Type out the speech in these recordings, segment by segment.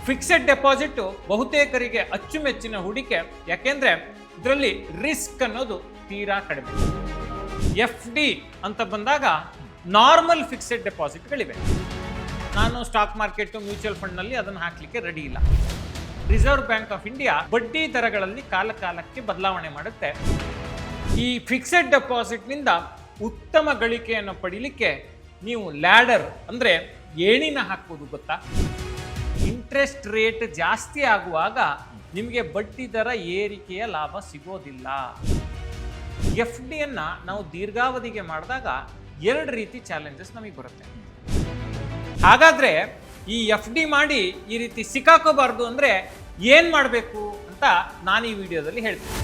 Fixed deposit ಬಹುತೇಕರಿಗೆ ಅಚ್ಚುಮೆಚ್ಚಿನ ಹೂಡಿಕೆ. ಯಾಕೆಂದ್ರೆ ಇದರಲ್ಲಿ ರಿಸ್ಕ್ ಅನ್ನೋದು ತೀರಾ ಕಡಿಮೆ. ಎಫ್ ಡಿ ಅಂತ ಬಂದಾಗ ನಾರ್ಮಲ್ ಫಿಕ್ಸೆಡ್ ಡೆಪಾಸಿಟ್ಗಳಿವೆ. ನಾನು ಸ್ಟಾಕ್ ಮಾರ್ಕೆಟ್ ಮ್ಯೂಚುವಲ್ ಫಂಡ್ನಲ್ಲಿ ಅದನ್ನು ಹಾಕಲಿಕ್ಕೆ ರೆಡಿ ಇಲ್ಲ. ರಿಸರ್ವ್ ಬ್ಯಾಂಕ್ ಆಫ್ ಇಂಡಿಯಾ ಬಡ್ಡಿ ದರಗಳಲ್ಲಿ ಕಾಲಕಾಲಕ್ಕೆ ಬದಲಾವಣೆ ಮಾಡುತ್ತೆ. ಈ ಫಿಕ್ಸೆಡ್ ಡೆಪಾಸಿಟ್ನಿಂದ ಉತ್ತಮ ಗಳಿಕೆಯನ್ನು ಪಡೀಲಿಕ್ಕೆ ನೀವು ಲ್ಯಾಡರ್ ಅಂದರೆ ಏಣಿನ ಹಾಕ್ಬೋದು. ಗೊತ್ತಾ, ಇಂಟ್ರೆಸ್ಟ್ ರೇಟ್ ಜಾಸ್ತಿ ಆಗುವಾಗ ನಿಮಗೆ ಬಡ್ಡಿ ದರ ಏರಿಕೆಯ ಲಾಭ ಸಿಗೋದಿಲ್ಲ. ಎಫ್ ಡಿಯನ್ನು ನಾವು ದೀರ್ಘಾವಧಿಗೆ ಮಾಡಿದಾಗ ಎರಡು ರೀತಿ ಚಾಲೆಂಜಸ್ ನಮಗೆ ಬರುತ್ತೆ. ಹಾಗಾದ್ರೆ ಈ ಎಫ್ ಡಿ ಮಾಡಿ ಈ ರೀತಿ ಸಿಕ್ಕಾಕೋಬಾರ್ದು ಅಂದರೆ ಏನು ಮಾಡಬೇಕು ಅಂತ ನಾನು ಈ ವಿಡಿಯೋದಲ್ಲಿ ಹೇಳ್ತೀನಿ.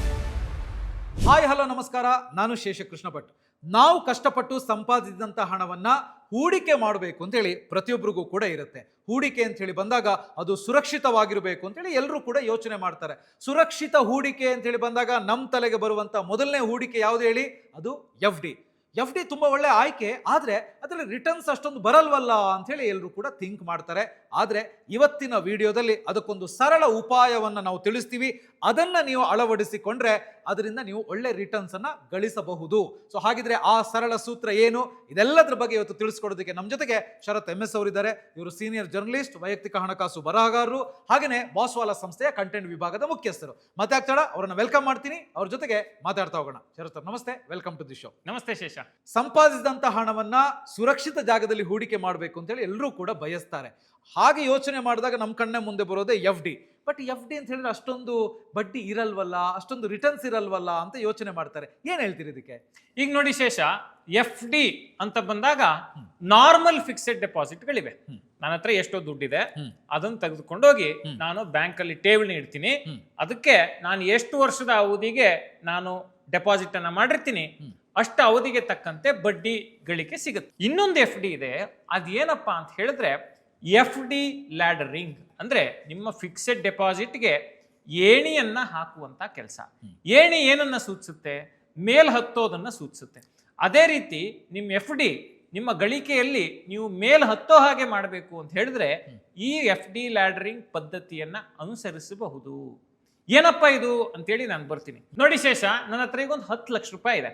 ಹಾಯ್ ಹಲೋ ನಮಸ್ಕಾರ, ನಾನು ಶೇಷಕೃಷ್ಣ ಭಟ್. ನಾವು ಕಷ್ಟಪಟ್ಟು ಸಂಪಾದಿಸಿದಂಥ ಹಣವನ್ನ ಹೂಡಿಕೆ ಮಾಡಬೇಕು ಅಂತೇಳಿ ಪ್ರತಿಯೊಬ್ಬರಿಗೂ ಕೂಡ ಇರುತ್ತೆ. ಹೂಡಿಕೆ ಅಂತ ಹೇಳಿ ಬಂದಾಗ ಅದು ಸುರಕ್ಷಿತವಾಗಿರಬೇಕು ಅಂತೇಳಿ ಎಲ್ಲರೂ ಕೂಡ ಯೋಚನೆ ಮಾಡ್ತಾರೆ. ಸುರಕ್ಷಿತ ಹೂಡಿಕೆ ಅಂತ ಹೇಳಿ ಬಂದಾಗ ನಮ್ಮ ತಲೆಗೆ ಬರುವಂಥ ಮೊದಲನೇ ಹೂಡಿಕೆ ಯಾವುದು ಹೇಳಿ? ಅದು ಎಫ್ ಡಿ. ಎಫ್ ಡಿ ತುಂಬ ಒಳ್ಳೆ ಆಯ್ಕೆ, ಆದರೆ ಅದರಲ್ಲಿ ರಿಟರ್ನ್ಸ್ ಅಷ್ಟೊಂದು ಬರಲ್ವಲ್ಲ ಅಂಥೇಳಿ ಎಲ್ಲರೂ ಕೂಡ ಥಿಂಕ್ ಮಾಡ್ತಾರೆ. ಆದರೆ ಇವತ್ತಿನ ವಿಡಿಯೋದಲ್ಲಿ ಅದಕ್ಕೊಂದು ಸರಳ ಉಪಾಯವನ್ನು ನಾವು ತಿಳಿಸ್ತೀವಿ. ಅದನ್ನು ನೀವು ಅಳವಡಿಸಿಕೊಂಡ್ರೆ ಅದರಿಂದ ನೀವು ಒಳ್ಳೆ ರಿಟರ್ನ್ಸನ್ನು ಗಳಿಸಬಹುದು. ಸೊ ಹಾಗಿದ್ರೆ ಆ ಸರಳ ಸೂತ್ರ ಏನು? ಇದೆಲ್ಲದರ ಬಗ್ಗೆ ಇವತ್ತು ತಿಳಿಸ್ಕೊಡೋದಕ್ಕೆ ನಮ್ಮ ಜೊತೆಗೆ ಶರತ್ MS ಅವರಿದ್ದಾರೆ. ಇವರು ಸೀನಿಯರ್ ಜರ್ನಲಿಸ್ಟ್, ವೈಯಕ್ತಿಕ ಹಣಕಾಸು ಬರಹಗಾರರು, ಹಾಗೆಯೇ ಬಾಸ್ವಾಲಾ ಸಂಸ್ಥೆಯ ಕಂಟೆಂಟ್ ವಿಭಾಗದ ಮುಖ್ಯಸ್ಥರು. ಮತ್ತೆ ಆಗ್ತಾಡ ಅವರನ್ನು ವೆಲ್ಕಮ್ ಮಾಡ್ತೀನಿ. ಅವ್ರ ಜೊತೆಗೆ ಮಾತಾಡ್ತಾ ಹೋಗೋಣ. ಶರತ್ ನಮಸ್ತೆ, ವೆಲ್ಕಮ್ ಟು ದಿ ಶೋ. ನಮಸ್ತೆ ಶೇಷ. ಸಂಪಾದಿಸಿದಂಥ ಹಣವನ್ನ ಸುರಕ್ಷಿತ ಜಾಗದಲ್ಲಿ ಹೂಡಿಕೆ ಮಾಡಬೇಕು ಅಂತೇಳಿ ಎಲ್ಲರೂ ಕೂಡ ಬಯಸ್ತಾರೆ. ಹಾಗೆ ಯೋಚನೆ ಮಾಡಿದಾಗ ನಮ್ಮ ಕಣ್ಣೆ ಮುಂದೆ ಬರೋದೇ F D. But F D ಅಂತ ಹೇಳಿದ್ರೆ ಅಷ್ಟೊಂದು ಬಡ್ಡಿ ಇರಲ್ವಲ್ಲ, ಅಷ್ಟೊಂದು ರಿಟರ್ನ್ಸ್ ಇರಲ್ವಲ್ಲ ಅಂತ ಯೋಚನೆ ಮಾಡ್ತಾರೆ. ಏನ್ ಹೇಳ್ತೀರಿ ಇದಕ್ಕೆ? ಈಗ ನೋಡಿ ಶೇಷ, ಎಫ್ ಡಿ ಅಂತ ಬಂದಾಗ ನಾರ್ಮಲ್ ಫಿಕ್ಸೆಡ್ ಡೆಪಾಸಿಟ್ಗಳಿವೆ. ನನ್ನ ಹತ್ರ ಎಷ್ಟೋ ದುಡ್ಡಿದೆ, ಅದನ್ನು ತೆಗೆದುಕೊಂಡೋಗಿ ನಾನು ಬ್ಯಾಂಕಲ್ಲಿ ಠೇವಣಿ ಇಡ್ತೀನಿ. ಅದಕ್ಕೆ ನಾನು ಎಷ್ಟು ವರ್ಷದ ಅವಧಿಗೆ ನಾನು ಡೆಪಾಸಿಟ್ ಅನ್ನ ಮಾಡಿರ್ತೀನಿ ಅಷ್ಟು ಅವಧಿಗೆ ತಕ್ಕಂತೆ ಬಡ್ಡಿ ಗಳಿಕೆ ಸಿಗುತ್ತೆ. ಇನ್ನೊಂದು ಎಫ್ ಡಿ ಇದೆ. ಅದೇನಪ್ಪಾ ಅಂತ ಹೇಳಿದ್ರೆ ಎಫ್ ಡಿ ಲ್ಯಾಡರಿಂಗ್, ಅಂದ್ರೆ ನಿಮ್ಮ ಫಿಕ್ಸೆಡ್ ಡೆಪಾಸಿಟ್ಗೆ ಏಣಿಯನ್ನ ಹಾಕುವಂತ ಕೆಲಸ. ಏಣಿ ಏನನ್ನ ಸೂಚಿಸುತ್ತೆ? ಮೇಲ್ ಹತ್ತೋದನ್ನ ಸೂಚಿಸುತ್ತೆ. ಅದೇ ರೀತಿ ನಿಮ್ಮ ಎಫ್ ಡಿ ನಿಮ್ಮ ಗಳಿಕೆಯಲ್ಲಿ ನೀವು ಮೇಲ್ ಹತ್ತೋ ಹಾಗೆ ಮಾಡಬೇಕು ಅಂತ ಹೇಳಿದ್ರೆ ಈ ಎಫ್ ಡಿ ಲ್ಯಾಡರಿಂಗ್ ಪದ್ಧತಿಯನ್ನ ಅನುಸರಿಸಬಹುದು. ಏನಪ್ಪಾ ಇದು ಅಂತೇಳಿ ನಾನು ಬರ್ತೀನಿ. ನೋಡಿ ಶೇಷ, ನನ್ನ ಹತ್ರ ಈಗ ಒಂದು 10 ಲಕ್ಷ ರೂಪಾಯಿ ಇದೆ.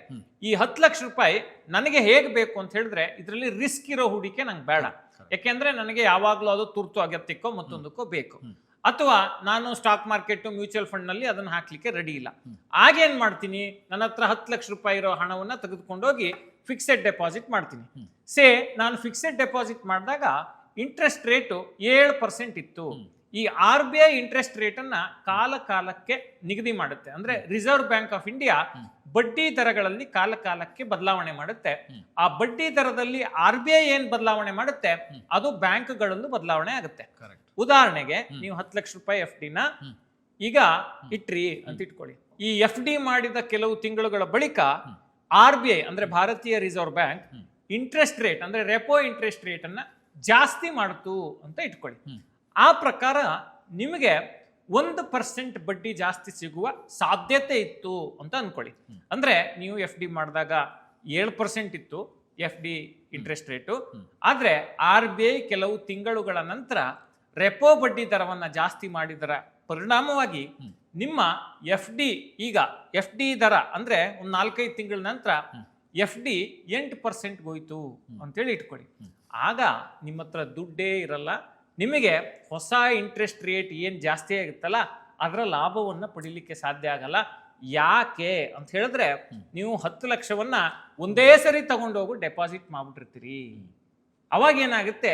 ಈ 10 ಲಕ್ಷ ರೂಪಾಯಿ ನನಗೆ ಹೇಗೆ ಬೇಕು ಅಂತ ಹೇಳಿದ್ರೆ ಇದರಲ್ಲಿ ರಿಸ್ಕ್ ಇರೋ ಹೂಡಿಕೆ ನಂಗೆ ಬೇಡ. ಯಾಕೆಂದ್ರೆ ನನಗೆ ಯಾವಾಗಲೂ ಅದು ತುರ್ತು ಅಗತ್ಯಕ್ಕೋ ಮತ್ತೊಂದಕ್ಕೋ ಬೇಕು. ಅಥವಾ ನಾನು ಸ್ಟಾಕ್ ಮಾರ್ಕೆಟ್ ಮ್ಯೂಚುವಲ್ ಫಂಡ್ ನಲ್ಲಿ ಅದನ್ನು ಹಾಕ್ಲಿಕ್ಕೆ ರೆಡಿ ಇಲ್ಲ. ಆಗೇನ್ ಮಾಡ್ತೀನಿ, ನನ್ನ ಹತ್ರ 10 ಲಕ್ಷ ರೂಪಾಯಿ ಇರೋ ಹಣವನ್ನ ತೆಗೆದುಕೊಂಡೋಗಿ ಫಿಕ್ಸೆಡ್ ಡೆಪಾಸಿಟ್ ಮಾಡ್ತೀನಿ. ನಾನು ಫಿಕ್ಸೆಡ್ ಡೆಪಾಸಿಟ್ ಮಾಡಿದಾಗ ಇಂಟ್ರೆಸ್ಟ್ ರೇಟು 7% ಇತ್ತು. ಈ RBI ಇಂಟ್ರೆಸ್ಟ್ ರೇಟ್ ಅನ್ನ ಕಾಲ ಕಾಲಕ್ಕೆ ನಿಗದಿ ಮಾಡುತ್ತೆ. ಅಂದ್ರೆ ರಿಸರ್ವ್ ಬ್ಯಾಂಕ್ ಆಫ್ ಇಂಡಿಯಾ ಬಡ್ಡಿ ದರಗಳಲ್ಲಿ ಕಾಲ ಕಾಲಕ್ಕೆ ಬದಲಾವಣೆ ಮಾಡುತ್ತೆ. ಆ ಬಡ್ಡಿ ದರದಲ್ಲಿ RBI ಏನ್ ಬದಲಾವಣೆ ಮಾಡುತ್ತೆ ಅದು ಬ್ಯಾಂಕ್ಗಳಲ್ಲೂ ಬದಲಾವಣೆ ಆಗುತ್ತೆ. ಉದಾಹರಣೆಗೆ ನೀವು 10 ಲಕ್ಷ ರೂಪಾಯಿ ಎಫ್ ಡಿನ ಈಗ ಇಟ್ರಿ ಅಂತ ಇಟ್ಕೊಳ್ಳಿ. ಈ ಎಫ್ ಡಿ ಮಾಡಿದ ಕೆಲವು ತಿಂಗಳುಗಳ ಬಳಿಕ RBI ಅಂದ್ರೆ ಭಾರತೀಯ ರಿಸರ್ವ್ ಬ್ಯಾಂಕ್ ಇಂಟ್ರೆಸ್ಟ್ ರೇಟ್ ಅಂದ್ರೆ ರೆಪೋ ಇಂಟ್ರೆಸ್ಟ್ ರೇಟ್ ಅನ್ನ ಜಾಸ್ತಿ ಮಾಡ್ತು ಅಂತ ಇಟ್ಕೊಳ್ಳಿ. ಆ ಪ್ರಕಾರ ನಿಮಗೆ 1% ಬಡ್ಡಿ ಜಾಸ್ತಿ ಸಿಗುವ ಸಾಧ್ಯತೆ ಇತ್ತು ಅಂತ ಅನ್ಕೊಳ್ಳಿ. ಅಂದ್ರೆ ನೀವು ಎಫ್ ಡಿ ಮಾಡಿದಾಗ 7% ಇತ್ತು ಎಫ್ ಡಿ ಇಂಟ್ರೆಸ್ಟ್ ರೇಟು. ಆದ್ರೆ RBI ಕೆಲವು ತಿಂಗಳುಗಳ ನಂತರ ರೆಪೋ ಬಡ್ಡಿ ದರವನ್ನ ಜಾಸ್ತಿ ಮಾಡಿದರ ಪರಿಣಾಮವಾಗಿ ನಿಮ್ಮ ಎಫ್ ಡಿ ಈಗ ಎಫ್ ಡಿ ದರ ಅಂದ್ರೆ ಒಂದು 4-5 ತಿಂಗಳ ನಂತರ ಎಫ್ ಡಿ 8% ಹೋಯ್ತು ಅಂತೇಳಿ ಇಟ್ಕೊಳ್ಳಿ. ಆಗ ನಿಮ್ಮ ಹತ್ರ ದುಡ್ಡೇ ಇರಲ್ಲ. ನಿಮಗೆ ಹೊಸ ಇಂಟ್ರೆಸ್ಟ್ ರೇಟ್ ಏನು ಜಾಸ್ತಿ ಆಗುತ್ತಲ್ಲ ಅದರ ಲಾಭವನ್ನು ಪಡಿಲಿಕ್ಕೆ ಸಾಧ್ಯ ಆಗಲ್ಲ. ಯಾಕೆ ಅಂತ ಹೇಳಿದ್ರೆ ನೀವು 10 ಲಕ್ಷವನ್ನ ಒಂದೇ ಸರಿ ತಗೊಂಡೋಗು ಡೆಪಾಸಿಟ್ ಮಾಡ್ಬಿಟ್ಟಿರ್ತೀರಿ. ಅವಾಗ ಏನಾಗುತ್ತೆ,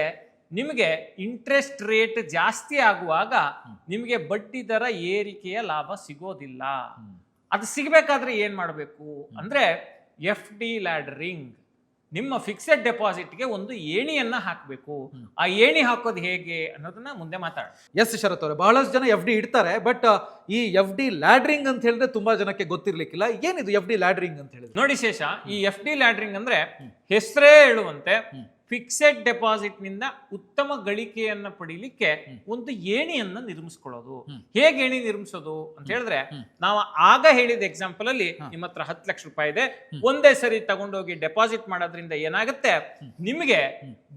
ನಿಮಗೆ ಇಂಟ್ರೆಸ್ಟ್ ರೇಟ್ ಜಾಸ್ತಿ ಆಗುವಾಗ ನಿಮಗೆ ಬಡ್ಡಿ ದರ ಏರಿಕೆಯ ಲಾಭ ಸಿಗೋದಿಲ್ಲ. ಅದು ಸಿಗಬೇಕಾದ್ರೆ ಏನ್ ಮಾಡಬೇಕು ಅಂದ್ರೆ ಎಫ್ ಡಿ ಲ್ಯಾಡರಿಂಗ್, ನಿಮ್ಮ ಫಿಕ್ಸೆಡ್ ಡೆಪಾಸಿಟ್ಗೆ ಒಂದು ಏಣಿಯನ್ನ ಹಾಕಬೇಕು. ಆ ಏಣಿ ಹಾಕೋದು ಹೇಗೆ ಅನ್ನೋದನ್ನ ಮುಂದೆ ಮಾತಾಡೋಣ. ಎಸ್ ಶರತ್ ಅವರೇ, ಬಹಳಷ್ಟು ಜನ ಎಫ್ ಡಿ ಇಡ್ತಾರೆ. ಬಟ್ ಈ ಎಫ್ ಡಿ ಲ್ಯಾಡರಿಂಗ್ ಅಂತ ಹೇಳಿದ್ರೆ ತುಂಬಾ ಜನಕ್ಕೆ ಗೊತ್ತಿರ್ಲಿಕ್ಕಿಲ್ಲ. ಏನಿದು ಎಫ್ ಡಿ ಲ್ಯಾಡರಿಂಗ್ ಅಂತ ಹೇಳಿದ್ರೆ? ನೋಡಿ ಶೇಷ, ಈ ಎಫ್ ಡಿ ಲ್ಯಾಡರಿಂಗ್ ಅಂದ್ರೆ ಹೆಸರೇ ಹೇಳುವಂತೆ ಫಿಕ್ಸೆಡ್ ಡೆಪಾಸಿಟ್ ನಿಂದ ಉತ್ತಮ ಗಳಿಕೆಯನ್ನ ಪಡೀಲಿಕ್ಕೆ ಒಂದು ಏಣಿಯನ್ನ ನಿರ್ಮಿಸ್ಕೊಳ್ಳೋದು. ಹೇಗೆ ಏಣಿ ನಿರ್ಮಿಸೋದು ಅಂತ ಹೇಳಿದ್ರೆ, ನಾವು ಆಗ ಹೇಳಿದ ಎಕ್ಸಾಂಪಲ್ ಅಲ್ಲಿ ನಿಮ್ಮ ಹತ್ರ 10 ಲಕ್ಷ ರೂಪಾಯಿ ಇದೆ, ಒಂದೇ ಸರಿ ತಗೊಂಡೋಗಿ ಡೆಪಾಸಿಟ್ ಮಾಡೋದ್ರಿಂದ ಏನಾಗುತ್ತೆ, ನಿಮಗೆ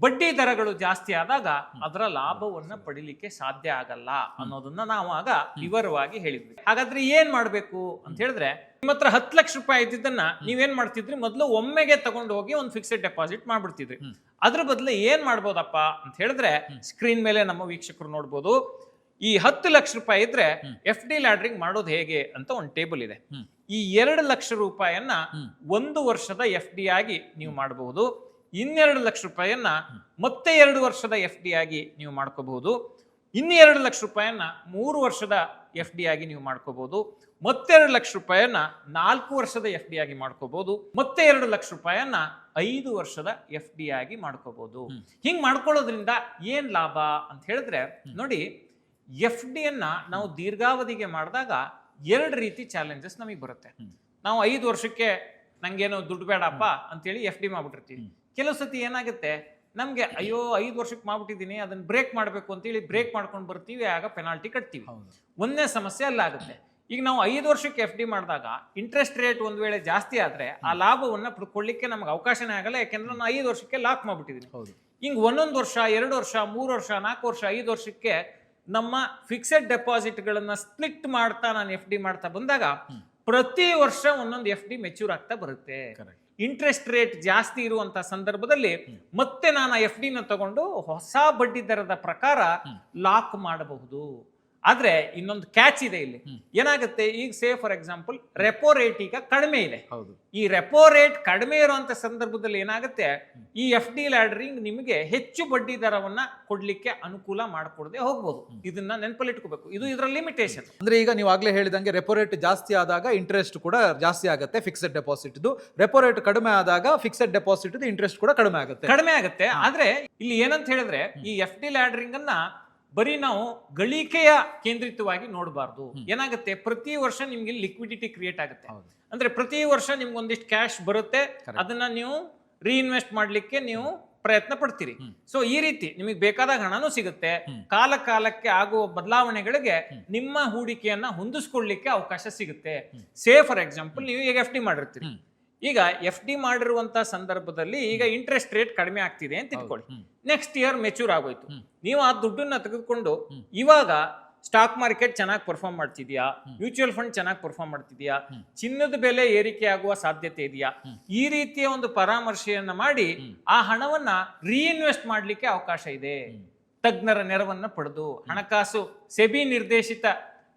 ಬಡ್ಡಿ ದರಗಳು ಜಾಸ್ತಿ ಆದಾಗ ಅದರ ಲಾಭವನ್ನ ಪಡಿಲಿಕ್ಕೆ ಸಾಧ್ಯ ಆಗಲ್ಲ ಅನ್ನೋದನ್ನ ನಾವು ಆಗ ವಿವರವಾಗಿ ಹೇಳಿದ್ವಿ. ಹಾಗಾದ್ರೆ ಏನ್ ಮಾಡ್ಬೇಕು ಅಂತ ಹೇಳಿದ್ರೆ, ನಿಮ್ಮ ಹತ್ರ 10 ಲಕ್ಷ ರೂಪಾಯಿ ಇದ್ದಿದ್ದನ್ನ ನೀವೇನ್ ಮಾಡ್ತಿದ್ರಿ, ಮೊದಲು ಒಮ್ಮೆಗೆ ತಗೊಂಡು ಹೋಗಿ ಒಂದು ಫಿಕ್ಸೆಡ್ ಡೆಪಾಸಿಟ್ ಮಾಡ್ಬಿಡ್ತಿದ್ರಿ. ಅದ್ರ ಬದಲು ಏನ್ ಮಾಡ್ಬೋದಪ್ಪ ಅಂತ ಹೇಳಿದ್ರೆ, ಸ್ಕ್ರೀನ್ ಮೇಲೆ ನಮ್ಮ ವೀಕ್ಷಕರು ನೋಡ್ಬೋದು, ಈ 10 ಲಕ್ಷ ರೂಪಾಯಿ ಇದ್ರೆ ಎಫ್ ಡಿ ಲ್ಯಾಡ್ರಿಂಗ್ ಮಾಡೋದು ಹೇಗೆ ಅಂತ ಒಂದು ಟೇಬಲ್ ಇದೆ. ಈ 2 ಲಕ್ಷ ರೂಪಾಯಿಯನ್ನ 1 ವರ್ಷದ ಎಫ್ ಡಿ ಆಗಿ ನೀವು ಮಾಡಬಹುದು. 2 ಲಕ್ಷ ರೂಪಾಯಿಯನ್ನ ಮತ್ತೆ 2 ವರ್ಷದ ಎಫ್ ಡಿ ಆಗಿ ನೀವು ಮಾಡ್ಕೋಬಹುದು. 2 ಲಕ್ಷ ರೂಪಾಯಿಯನ್ನ 3 ವರ್ಷದ ಎಫ್ ಡಿ ಆಗಿ ನೀವು ಮಾಡ್ಕೋಬಹುದು. ಮತ್ತೆ 2 ಲಕ್ಷ ರೂಪಾಯಿಯನ್ನ 4 ವರ್ಷದ ಎಫ್ ಡಿ ಆಗಿ ಮಾಡ್ಕೋಬಹುದು. ಮತ್ತೆ 2 ಲಕ್ಷ ರೂಪಾಯಿಯನ್ನ 5 ವರ್ಷದ ಎಫ್ ಡಿ ಆಗಿ ಮಾಡ್ಕೋಬಹುದು. ಹಿಂಗ್ ಮಾಡ್ಕೊಳ್ಳೋದ್ರಿಂದ ಏನ್ ಲಾಭ ಅಂತ ಹೇಳಿದ್ರೆ, ನೋಡಿ, ಎಫ್ ಡಿ ಅನ್ನ ನಾವು ದೀರ್ಘಾವಧಿಗೆ ಮಾಡಿದಾಗ 2 ರೀತಿ ಚಾಲೆಂಜಸ್ ನಮಗೆ ಬರುತ್ತೆ. ನಾವು 5 ವರ್ಷಕ್ಕೆ ನಂಗೇನೋ ದುಡ್ಡು ಬೇಡಪ್ಪ ಅಂತೇಳಿ ಎಫ್ ಡಿ ಮಾಡ್ಬಿಟ್ಟಿರ್ತೀವಿ. ಕೆಲವು ಸತಿ ಏನಾಗುತ್ತೆ, ನಮ್ಗೆ ಅಯ್ಯೋ 5 ವರ್ಷಕ್ಕೆ ಮಾಡ್ಬಿಟ್ಟಿದ್ದೀನಿ, ಅದನ್ನ ಬ್ರೇಕ್ ಮಾಡಬೇಕು ಅಂತೇಳಿ ಬ್ರೇಕ್ ಮಾಡ್ಕೊಂಡು ಬರ್ತೀವಿ, ಆಗ ಪೆನಾಲ್ಟಿ ಕಟ್ತೀವಿ. ಒಂದೇ ಸಮಸ್ಯೆ ಅಲ್ಲಾಗುತ್ತೆ. ಈಗ ನಾವು 5 ವರ್ಷಕ್ಕೆ ಎಫ್ ಡಿ ಮಾಡಿದಾಗ ಇಂಟ್ರೆಸ್ಟ್ ರೇಟ್ ಒಂದ್ ವೇಳೆ ಜಾಸ್ತಿ ಆದ್ರೆ ಆ ಲಾಭವನ್ನ ಪಡ್ಕೊಳ್ಳಿಕ್ಕೆ ನಮ್ಗೆ ಅವಕಾಶನೇ ಆಗಲ್ಲ, ಯಾಕೆಂದ್ರೆ ನಾನು 5 ವರ್ಷಕ್ಕೆ ಲಾಕ್ ಮಾಡ್ಬಿಟ್ಟಿದ್ದೀನಿ. ಹಿಂಗ್ 1 ವರ್ಷ 2 ವರ್ಷ 3 ವರ್ಷ 4 ವರ್ಷ 5 ವರ್ಷಕ್ಕೆ ನಮ್ಮ ಫಿಕ್ಸೆಡ್ ಡೆಪಾಸಿಟ್ ಗಳನ್ನ ಸ್ಪ್ಲಿಟ್ ಮಾಡ್ತಾ ನಾನು ಎಫ್ ಡಿ ಮಾಡ್ತಾ ಬಂದಾಗ ಪ್ರತಿ ವರ್ಷ ಒಂದೊಂದು ಎಫ್ ಡಿ ಮೆಚ್ಯೂರ್ ಆಗ್ತಾ ಬರುತ್ತೆ. ಇಂಟ್ರೆಸ್ಟ್ ರೇಟ್ ಜಾಸ್ತಿ ಇರುವಂತ ಸಂದರ್ಭದಲ್ಲಿ ಮತ್ತೆ ನಾನು ಎಫ್ ಡಿ ನ ತಗೊಂಡು ಹೊಸ ಬಡ್ಡಿ ದರದ ಪ್ರಕಾರ ಲಾಕ್ ಮಾಡಬಹುದು. ಆದ್ರೆ ಇನ್ನೊಂದು ಕ್ಯಾಚ್ ಇದೆ ಇಲ್ಲಿ. ಏನಾಗುತ್ತೆ, ಈಗ say for example repo rate ಈಗ ಕಡಿಮೆ ಇದೆ. ಈ ರೆಪೋ ರೇಟ್ ಕಡಿಮೆ ಇರುವಂತ ಸಂದರ್ಭದಲ್ಲಿ ಏನಾಗುತ್ತೆ, ಈ ಎಫ್ ಡಿ ಲ್ಯಾಡರಿಂಗ್ ನಿಮಗೆ ಹೆಚ್ಚು ಬಡ್ಡಿ ದರವನ್ನ ಕೊಡ್ಲಿಕ್ಕೆ ಅನುಕೂಲ ಮಾಡಿಕೊಡದೆ ಹೋಗ್ಬೋದು. ಇದನ್ನ ನೆನಪಲ್ಲಿಟ್ಕೋಬೇಕು, ಇದು ಇದರ ಲಿಮಿಟೇಷನ್. ಅಂದ್ರೆ ಈಗ ನೀವು ಆಗ್ಲೇ ಹೇಳಿದಂಗೆ ರೆಪೋ ರೇಟ್ ಜಾಸ್ತಿ ಆದಾಗ ಇಂಟ್ರೆಸ್ಟ್ ಕೂಡ ಜಾಸ್ತಿ ಆಗುತ್ತೆ ಫಿಕ್ಸೆಡ್ ಡೆಪಾಸಿಟ್. ರೆಪೋ ರೇಟ್ ಕಡಿಮೆ ಆದಾಗ ಫಿಕ್ಸೆಡ್ ಡೆಪಾಸಿಟ್ ಇಂಟ್ರೆಸ್ಟ್ ಕೂಡ ಕಡಿಮೆ ಆಗುತ್ತೆ. ಆದ್ರೆ ಇಲ್ಲಿ ಏನಂತ ಹೇಳಿದ್ರೆ, ಈ ಎಫ್ ಡಿ ಲ್ಯಾಡರಿಂಗ್ ಅನ್ನ ಬರೀ ನಾವು ಗಳಿಕೆಯ ಕೇಂದ್ರಿತವಾಗಿ ನೋಡಬಾರ್ದು. ಏನಾಗುತ್ತೆ, ಪ್ರತಿ ವರ್ಷ ನಿಮ್ಗೆ ಲಿಕ್ವಿಡಿಟಿ ಕ್ರಿಯೇಟ್ ಆಗುತ್ತೆ. ಅಂದ್ರೆ ಪ್ರತಿ ವರ್ಷ ನಿಮ್ಗೆ ಒಂದಿಷ್ಟು ಕ್ಯಾಶ್ ಬರುತ್ತೆ, ಅದನ್ನ ನೀವು ರೀಇನ್ವೆಸ್ಟ್ ಮಾಡ್ಲಿಕ್ಕೆ ನೀವು ಪ್ರಯತ್ನ ಪಡ್ತೀರಿ. ಸೊ ಈ ರೀತಿ ನಿಮಗೆ ಬೇಕಾದಾಗ ಹಣನೂ ಸಿಗುತ್ತೆ. ಕಾಲ ಕಾಲಕ್ಕೆ ಆಗುವ ಬದಲಾವಣೆಗಳಿಗೆ ನಿಮ್ಮ ಹೂಡಿಕೆಯನ್ನ ಹೊಂದಿಸ್ಕೊಳ್ಳಿಕ್ಕೆ ಅವಕಾಶ ಸಿಗುತ್ತೆ. ಸೇ ಫಾರ್ ಎಕ್ಸಾಂಪಲ್, ನೀವು ಈಗ ಎಫ್ ಡಿ ಮಾಡಿರ್ತೀರಿ. ಈಗ ಎಫ್ ಡಿ ಮಾಡಿರುವಂತ ಸಂದರ್ಭದಲ್ಲಿ ಈಗ ಇಂಟ್ರೆಸ್ಟ್ ರೇಟ್ ಕಡಿಮೆ ಆಗ್ತಿದೆ ಅಂತ ಇಟ್ಕೊಳ್ಳಿ. ನೆಕ್ಸ್ಟ್ ಇಯರ್ ಮೆಚೂರ್ ಆಗೋಯ್ತು. ನೀವು ಆ ದುಡ್ಡನ್ನ ತೆಗೆದುಕೊಂಡು ಇವಾಗ ಸ್ಟಾಕ್ ಮಾರ್ಕೆಟ್ ಚೆನ್ನಾಗಿ ಪರ್ಫಾರ್ಮ್ ಮಾಡ್ತಿದ್ಯಾ, ಮ್ಯೂಚುವಲ್ ಫಂಡ್ ಚೆನ್ನಾಗಿ ಪರ್ಫಾರ್ಮ್ ಮಾಡ್ತಿದ್ಯಾ, ಚಿನ್ನದ ಬೆಲೆ ಏರಿಕೆ ಆಗುವ ಸಾಧ್ಯತೆ ಇದೆಯಾ, ಈ ರೀತಿಯ ಒಂದು ಪರಾಮರ್ಶೆಯನ್ನ ಮಾಡಿ ಆ ಹಣವನ್ನ ರೀಇನ್ವೆಸ್ಟ್ ಮಾಡ್ಲಿಕ್ಕೆ ಅವಕಾಶ ಇದೆ. ತಜ್ಞರ ನೆರವನ್ನ ಪಡೆದು, ಹಣಕಾಸು ಸೆಬಿ ನಿರ್ದೇಶಿತ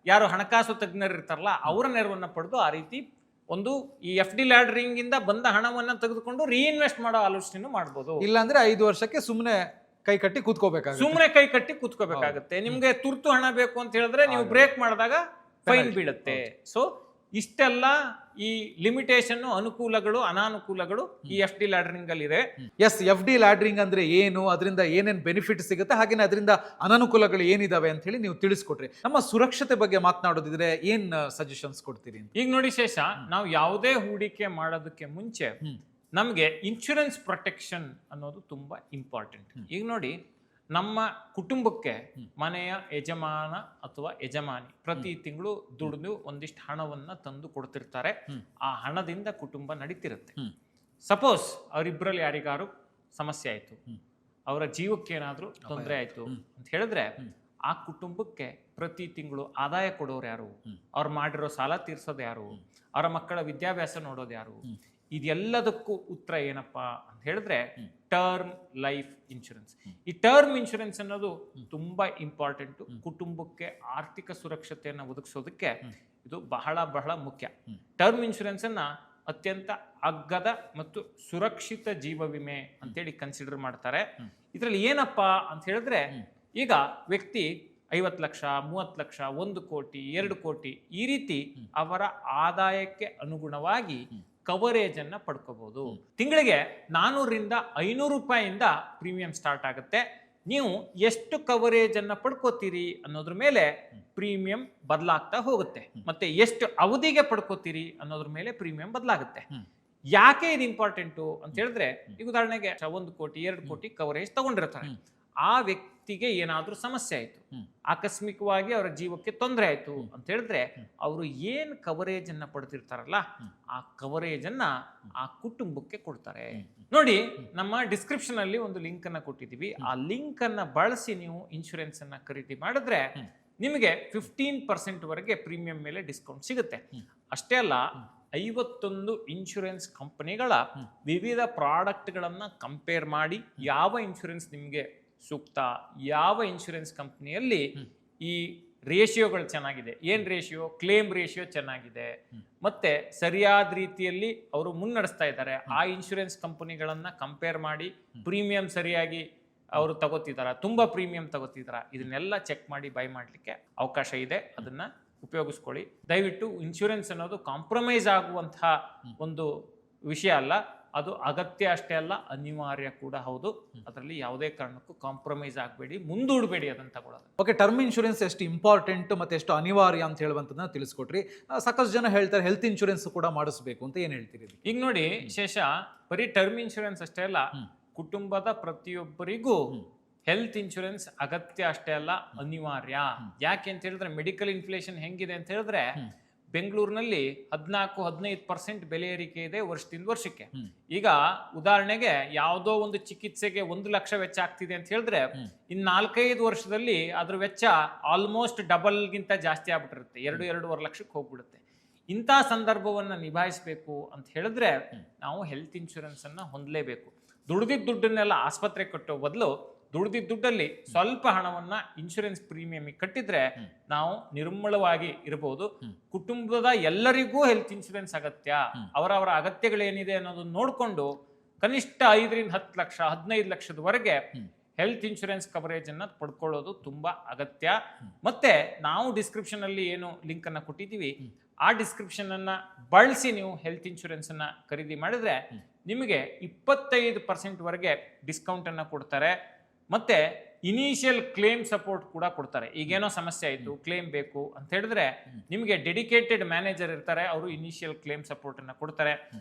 ಯಾರು ಹಣಕಾಸು ತಜ್ಞರು ಇರ್ತಾರಲ್ಲ ಅವರ ನೆರವನ್ನ ಪಡೆದು ಆ ರೀತಿ ಒಂದು ಈ ಎಫ್ ಡಿ ಲ್ಯಾಡರಿಂಗ್ ಇಂದ ಬಂದ ಹಣವನ್ನ ತೆಗೆದುಕೊಂಡು ರೀಇನ್ವೆಸ್ಟ್ ಮಾಡೋ ಆಲೋಚನೆ ಮಾಡಬಹುದು. ಇಲ್ಲಾಂದ್ರೆ 5 ವರ್ಷಕ್ಕೆ ಸುಮ್ಮನೆ ಕೈ ಕಟ್ಟಿ ಕೂತ್ಕೋಬೇಕಾಗುತ್ತೆ. ನಿಮ್ಗೆ ತುರ್ತು ಹಣ ಬೇಕು ಅಂತ ಹೇಳಿದ್ರೆ ನೀವು ಬ್ರೇಕ್ ಮಾಡಿದಾಗ ಫೈನ್ ಬೀಳುತ್ತೆ. ಸೊ ಇಷ್ಟೆಲ್ಲ ಈ ಲಿಮಿಟೇಷನ್, ಅನುಕೂಲಗಳು ಅನಾನುಕೂಲಗಳು ಈ ಎಫ್ ಡಿ ಲ್ಯಾಡರಿಂಗ್ ಅಲ್ಲಿ ಇದೆ. ಎಸ್, ಎಫ್ ಡಿ ಲ್ಯಾಡರಿಂಗ್ ಅಂದ್ರೆ ಏನು, ಅದರಿಂದ ಏನೇನ್ ಬೆನಿಫಿಟ್ ಸಿಗುತ್ತೆ, ಹಾಗೇನೆ ಅದರಿಂದ ಅನಾನುಕೂಲಗಳು ಏನಿದಾವೆ ಅಂತ ಹೇಳಿ ನೀವು ತಿಳಿಸ್ಕೊಟ್ರಿ. ನಮ್ಮ ಸುರಕ್ಷತೆ ಬಗ್ಗೆ ಮಾತನಾಡೋದಿದ್ರೆ ಏನ್ ಸಜೆಷನ್ಸ್ ಕೊಡ್ತೀರಿ? ಈಗ ನೋಡಿ ಶೇಷ, ನಾವು ಯಾವುದೇ ಹೂಡಿಕೆ ಮಾಡೋದಕ್ಕೆ ಮುಂಚೆ ನಮ್ಗೆ ಇನ್ಶೂರೆನ್ಸ್ ಪ್ರೊಟೆಕ್ಷನ್ ಅನ್ನೋದು ತುಂಬಾ ಇಂಪಾರ್ಟೆಂಟ್. ಈಗ ನೋಡಿ, ನಮ್ಮ ಕುಟುಂಬಕ್ಕೆ ಮನೆಯ ಯಜಮಾನ ಅಥವಾ ಯಜಮಾನಿ ಪ್ರತಿ ತಿಂಗಳು ದುಡಿದು ಒಂದಿಷ್ಟು ಹಣವನ್ನ ತಂದು ಕೊಡ್ತಿರ್ತಾರೆ. ಆ ಹಣದಿಂದ ಕುಟುಂಬ ನಡೀತಿರುತ್ತೆ. ಸಪೋಸ್ ಅವರಿಬ್ಬರಲ್ಲಿ ಯಾರಿಗಾರು ಸಮಸ್ಯೆ ಆಯ್ತು, ಅವರ ಜೀವಕ್ಕೆ ಏನಾದ್ರೂ ತೊಂದರೆ ಆಯ್ತು ಅಂತ ಹೇಳಿದ್ರೆ, ಆ ಕುಟುಂಬಕ್ಕೆ ಪ್ರತಿ ತಿಂಗಳು ಆದಾಯ ಕೊಡೋರು ಯಾರು, ಅವ್ರು ಮಾಡಿರೋ ಸಾಲ ತೀರ್ಸೋದು ಯಾರು, ಅವರ ಮಕ್ಕಳ ವಿದ್ಯಾಭ್ಯಾಸ ನೋಡೋದು ಯಾರು, ಇದೆಲ್ಲದಕ್ಕೂ ಉತ್ತರ ಏನಪ್ಪಾ ಅಂತ ಹೇಳಿದ್ರೆ ಟರ್ಮ್ ಲೈಫ್ ಇನ್ಶೂರೆನ್ಸ್. ಈ ಟರ್ಮ್ ಇನ್ಶೂರೆನ್ಸ್ ಅನ್ನೋದು ತುಂಬಾ ಇಂಪಾರ್ಟೆಂಟ್. ಕುಟುಂಬಕ್ಕೆ ಆರ್ಥಿಕ ಸುರಕ್ಷತೆಯನ್ನು ಒದಗಿಸೋದಕ್ಕೆ ಇದು ಬಹಳ ಬಹಳ ಮುಖ್ಯ. ಟರ್ಮ್ ಇನ್ಶೂರೆನ್ಸ್ ಅನ್ನ ಅತ್ಯಂತ ಅಗ್ಗದ ಮತ್ತು ಸುರಕ್ಷಿತ ಜೀವ ವಿಮೆ ಅಂತೇಳಿ ಕನ್ಸಿಡರ್ ಮಾಡ್ತಾರೆ. ಇದರಲ್ಲಿ ಏನಪ್ಪಾ ಅಂತ ಹೇಳಿದ್ರೆ, ಈಗ ವ್ಯಕ್ತಿ 50 ಲಕ್ಷ 30 ಲಕ್ಷ 1 ಕೋಟಿ 2 ಕೋಟಿ ಈ ರೀತಿ ಅವರ ಆದಾಯಕ್ಕೆ ಅನುಗುಣವಾಗಿ ಕವರೇಜ್ ಅನ್ನ ಪಡ್ಕೋಬಹುದು. ತಿಂಗಳಿಗೆ 400 ರಿಂದ 500 ರೂಪಾಯಿಯಿಂದ ಪ್ರೀಮಿಯಂ ಸ್ಟಾರ್ಟ್ ಆಗುತ್ತೆ. ನೀವು ಎಷ್ಟು ಕವರೇಜ್ ಅನ್ನ ಪಡ್ಕೋತೀರಿ ಅನ್ನೋದ್ರ ಮೇಲೆ ಪ್ರೀಮಿಯಂ ಬದಲಾಗ್ತಾ ಹೋಗುತ್ತೆ. ಮತ್ತೆ ಎಷ್ಟು ಅವಧಿಗೆ ಪಡ್ಕೋತೀರಿ ಅನ್ನೋದ್ರ ಮೇಲೆ ಪ್ರೀಮಿಯಂ ಬದಲಾಗುತ್ತೆ. ಯಾಕೆ ಇದು ಇಂಪಾರ್ಟೆಂಟು ಅಂತ ಹೇಳಿದ್ರೆ, ಈಗ ಉದಾಹರಣೆಗೆ 1 ಕೋಟಿ 2 ಕೋಟಿ ಕವರೇಜ್ ತಗೊಂಡಿರ್ತಾರೆ. ಆ ವ್ಯಕ್ತಿಗೆ ಏನಾದ್ರೂ ಸಮಸ್ಯೆ ಆಯ್ತು, ಆಕಸ್ಮಿಕವಾಗಿ ಅವರ ಜೀವಕ್ಕೆ ತೊಂದರೆ ಆಯ್ತು ಅಂತ ಹೇಳಿದ್ರೆ, ಅವರು ಏನ್ ಕವರೇಜ್ ಅನ್ನ ಪಡೆದಿರ್ತಾರಲ್ಲ, ಆ ಕವರೇಜ್ ಅನ್ನ ಆ ಕುಟುಂಬಕ್ಕೆ ಕೊಡ್ತಾರೆ. ನೋಡಿ, ನಮ್ಮ ಡಿಸ್ಕ್ರಿಪ್ಷನ್ ಅಲ್ಲಿ ಒಂದು ಲಿಂಕ್ ಅನ್ನ ಕೊಟ್ಟಿದೀವಿ. ಆ ಲಿಂಕ್ ಅನ್ನ ಬಳಸಿ ನೀವು ಇನ್ಶೂರೆನ್ಸ್ ಅನ್ನ ಖರೀದಿ ಮಾಡಿದ್ರೆ ನಿಮಗೆ 15% ವರೆಗೆ ಪ್ರೀಮಿಯಂ ಮೇಲೆ ಡಿಸ್ಕೌಂಟ್ ಸಿಗುತ್ತೆ. ಅಷ್ಟೇ ಅಲ್ಲ, 51 ಇನ್ಶೂರೆನ್ಸ್ ಕಂಪನಿಗಳ ವಿವಿಧ ಪ್ರಾಡಕ್ಟ್ಗಳನ್ನ ಕಂಪೇರ್ ಮಾಡಿ ಯಾವ ಇನ್ಶೂರೆನ್ಸ್ ನಿಮಗೆ ಸೂಕ್ತ, ಯಾವ ಇನ್ಶೂರೆನ್ಸ್ ಕಂಪನಿಯಲ್ಲಿ ಈ ರೇಷಿಯೋಗಳು ಚೆನ್ನಾಗಿದೆ, ಏನ್ ರೇಷಿಯೋ, ಕ್ಲೇಮ್ ರೇಷಿಯೋ ಚೆನ್ನಾಗಿದೆ, ಮತ್ತೆ ಸರಿಯಾದ ರೀತಿಯಲ್ಲಿ ಅವರು ಮುನ್ನಡೆಸ್ತಾ ಇದ್ದಾರೆ, ಆ ಇನ್ಶೂರೆನ್ಸ್ ಕಂಪನಿಗಳನ್ನ ಕಂಪೇರ್ ಮಾಡಿ ಪ್ರೀಮಿಯಂ ಸರಿಯಾಗಿ ಅವರು ತಗೋತಿದಾರ, ತುಂಬಾ ಪ್ರೀಮಿಯಂ ತಗೋತಿದಾರ, ಇದನ್ನೆಲ್ಲ ಚೆಕ್ ಮಾಡಿ ಬೈ ಮಾಡಲಿಕ್ಕೆ ಅವಕಾಶ ಇದೆ. ಅದನ್ನ ಉಪಯೋಗಿಸ್ಕೊಳ್ಳಿ ದಯವಿಟ್ಟು. ಇನ್ಶೂರೆನ್ಸ್ ಅನ್ನೋದು ಕಾಂಪ್ರಮೈಸ್ ಆಗುವಂತಹ ಒಂದು ವಿಷಯ ಅಲ್ಲ, ಅದು ಅಗತ್ಯ ಅಷ್ಟೇ ಅಲ್ಲ, ಅನಿವಾರ್ಯ ಕೂಡ ಹೌದು. ಅದರಲ್ಲಿ ಯಾವುದೇ ಕಾರಣಕ್ಕೂ ಕಾಂಪ್ರಮೈಸ್ ಆಗಬೇಡಿ, ಮುಂದೂಡಬೇಡಿ ಅದನ್ನು ತಗೊಳ್ಳೋದು. ಓಕೆ, ಟರ್ಮ್ ಇನ್ಶೂರೆನ್ಸ್ ಎಷ್ಟು ಇಂಪಾರ್ಟೆಂಟ್ ಮತ್ತೆ ಎಷ್ಟು ಅನಿವಾರ್ಯ ಅಂತ ಹೇಳುವಂಥದ್ದನ್ನ ತಿಳಿಸ್ಕೊಟ್ರಿ. ಸಾಕಷ್ಟು ಜನ ಹೇಳ್ತಾರೆ ಹೆಲ್ತ್ ಇನ್ಶೂರೆನ್ಸ್ ಕೂಡ ಮಾಡಿಸ್ಬೇಕು ಅಂತ, ಏನ್ ಹೇಳ್ತೀರಿ? ಈಗ ನೋಡಿ ಶೇಷ, ಬರೀ ಟರ್ಮ್ ಇನ್ಶೂರೆನ್ಸ್ ಅಷ್ಟೇ ಅಲ್ಲ, ಕುಟುಂಬದ ಪ್ರತಿಯೊಬ್ಬರಿಗೂ ಹೆಲ್ತ್ ಇನ್ಶೂರೆನ್ಸ್ ಅಗತ್ಯ ಅಷ್ಟೇ ಅಲ್ಲ, ಅನಿವಾರ್ಯ. ಯಾಕೆ ಅಂತ ಹೇಳಿದ್ರೆ, ಮೆಡಿಕಲ್ ಇನ್ಫ್ಲೇಷನ್ ಹೆಂಗಿದೆ ಅಂತ ಹೇಳಿದ್ರೆ, ಬೆಂಗಳೂರಿನಲ್ಲಿ 14-15% ಬೆಲೆ ಏರಿಕೆ ಇದೆ ವರ್ಷದಿಂದ ವರ್ಷಕ್ಕೆ. ಈಗ ಉದಾಹರಣೆಗೆ ಯಾವುದೋ ಒಂದು ಚಿಕಿತ್ಸೆಗೆ 1 ಲಕ್ಷ ವೆಚ್ಚ ಆಗ್ತಿದೆ ಅಂತ ಹೇಳಿದ್ರೆ, ಇನ್ನು 4-5 ವರ್ಷದಲ್ಲಿ ಅದ್ರ ವೆಚ್ಚ ಆಲ್ಮೋಸ್ಟ್ ಡಬಲ್ಗಿಂತ ಜಾಸ್ತಿ ಆಗ್ಬಿಟ್ಟಿರುತ್ತೆ, 2-2.5 ಲಕ್ಷಕ್ಕೆ ಹೋಗ್ಬಿಡುತ್ತೆ. ಇಂಥ ಸಂದರ್ಭವನ್ನ ನಿಭಾಯಿಸಬೇಕು ಅಂತ ಹೇಳಿದ್ರೆ ನಾವು ಹೆಲ್ತ್ ಇನ್ಶೂರೆನ್ಸ್ ಅನ್ನ ಹೊಂದಲೇಬೇಕು. ದುಡ್ದಿದ್ದ ದುಡ್ಡನ್ನೆಲ್ಲ ಆಸ್ಪತ್ರೆ ಕಟ್ಟೋ ಬದಲು ದುಡ್ದಿದ್ದ ದುಡ್ಡಲ್ಲಿ ಸ್ವಲ್ಪ ಹಣವನ್ನ ಇನ್ಶೂರೆನ್ಸ್ ಪ್ರೀಮಿಯಂ ಕಟ್ಟಿದ್ರೆ ನಾವು ನಿರ್ಮಲವಾಗಿ ಇರಬಹುದು. ಕುಟುಂಬದ ಎಲ್ಲರಿಗೂ ಹೆಲ್ತ್ ಇನ್ಶೂರೆನ್ಸ್ ಅಗತ್ಯ. ಅವರವರ ಅಗತ್ಯಗಳೇನಿದೆ ಅನ್ನೋದನ್ನ ನೋಡಿಕೊಂಡು ಕನಿಷ್ಠ 5-10 ಲಕ್ಷ 15 ಲಕ್ಷದವರೆಗೆ ಹೆಲ್ತ್ ಇನ್ಶೂರೆನ್ಸ್ ಕವರೇಜ್ ಅನ್ನ ಪಡ್ಕೊಳ್ಳೋದು ತುಂಬಾ ಅಗತ್ಯ. ಮತ್ತೆ ನಾವು ಡಿಸ್ಕ್ರಿಪ್ಷನ್ ಅಲ್ಲಿ ಏನು ಲಿಂಕ್ ಅನ್ನ ಕೊಟ್ಟಿದ್ದೀವಿ, ಆ ಡಿಸ್ಕ್ರಿಪ್ಷನ್ ಅನ್ನ ಬಳಸಿ ನೀವು ಹೆಲ್ತ್ ಇನ್ಶೂರೆನ್ಸ್ ಅನ್ನ ಖರೀದಿ ಮಾಡಿದ್ರೆ ನಿಮಗೆ 25% ವರೆಗೆ ಡಿಸ್ಕೌಂಟ್ ಅನ್ನ ಕೊಡ್ತಾರೆ. ಮತ್ತೆ ಇನಿಷಿಯಲ್ ಕ್ಲೇಮ್ ಸಪೋರ್ಟ್ ಕೂಡ ಕೊಡ್ತಾರೆ. ಈಗೇನೋ ಸಮಸ್ಯೆ ಆಯಿತು, ಕ್ಲೇಮ್ ಬೇಕು ಅಂತ ಹೇಳಿದ್ರೆ ನಿಮಗೆ ಡೆಡಿಕೇಟೆಡ್ ಮ್ಯಾನೇಜರ್ ಇರ್ತಾರೆ, ಅವರು ಇನಿಷಿಯಲ್ ಕ್ಲೇಮ್ ಸಪೋರ್ಟ್ ಅನ್ನ ಕೊಡ್ತಾರೆ.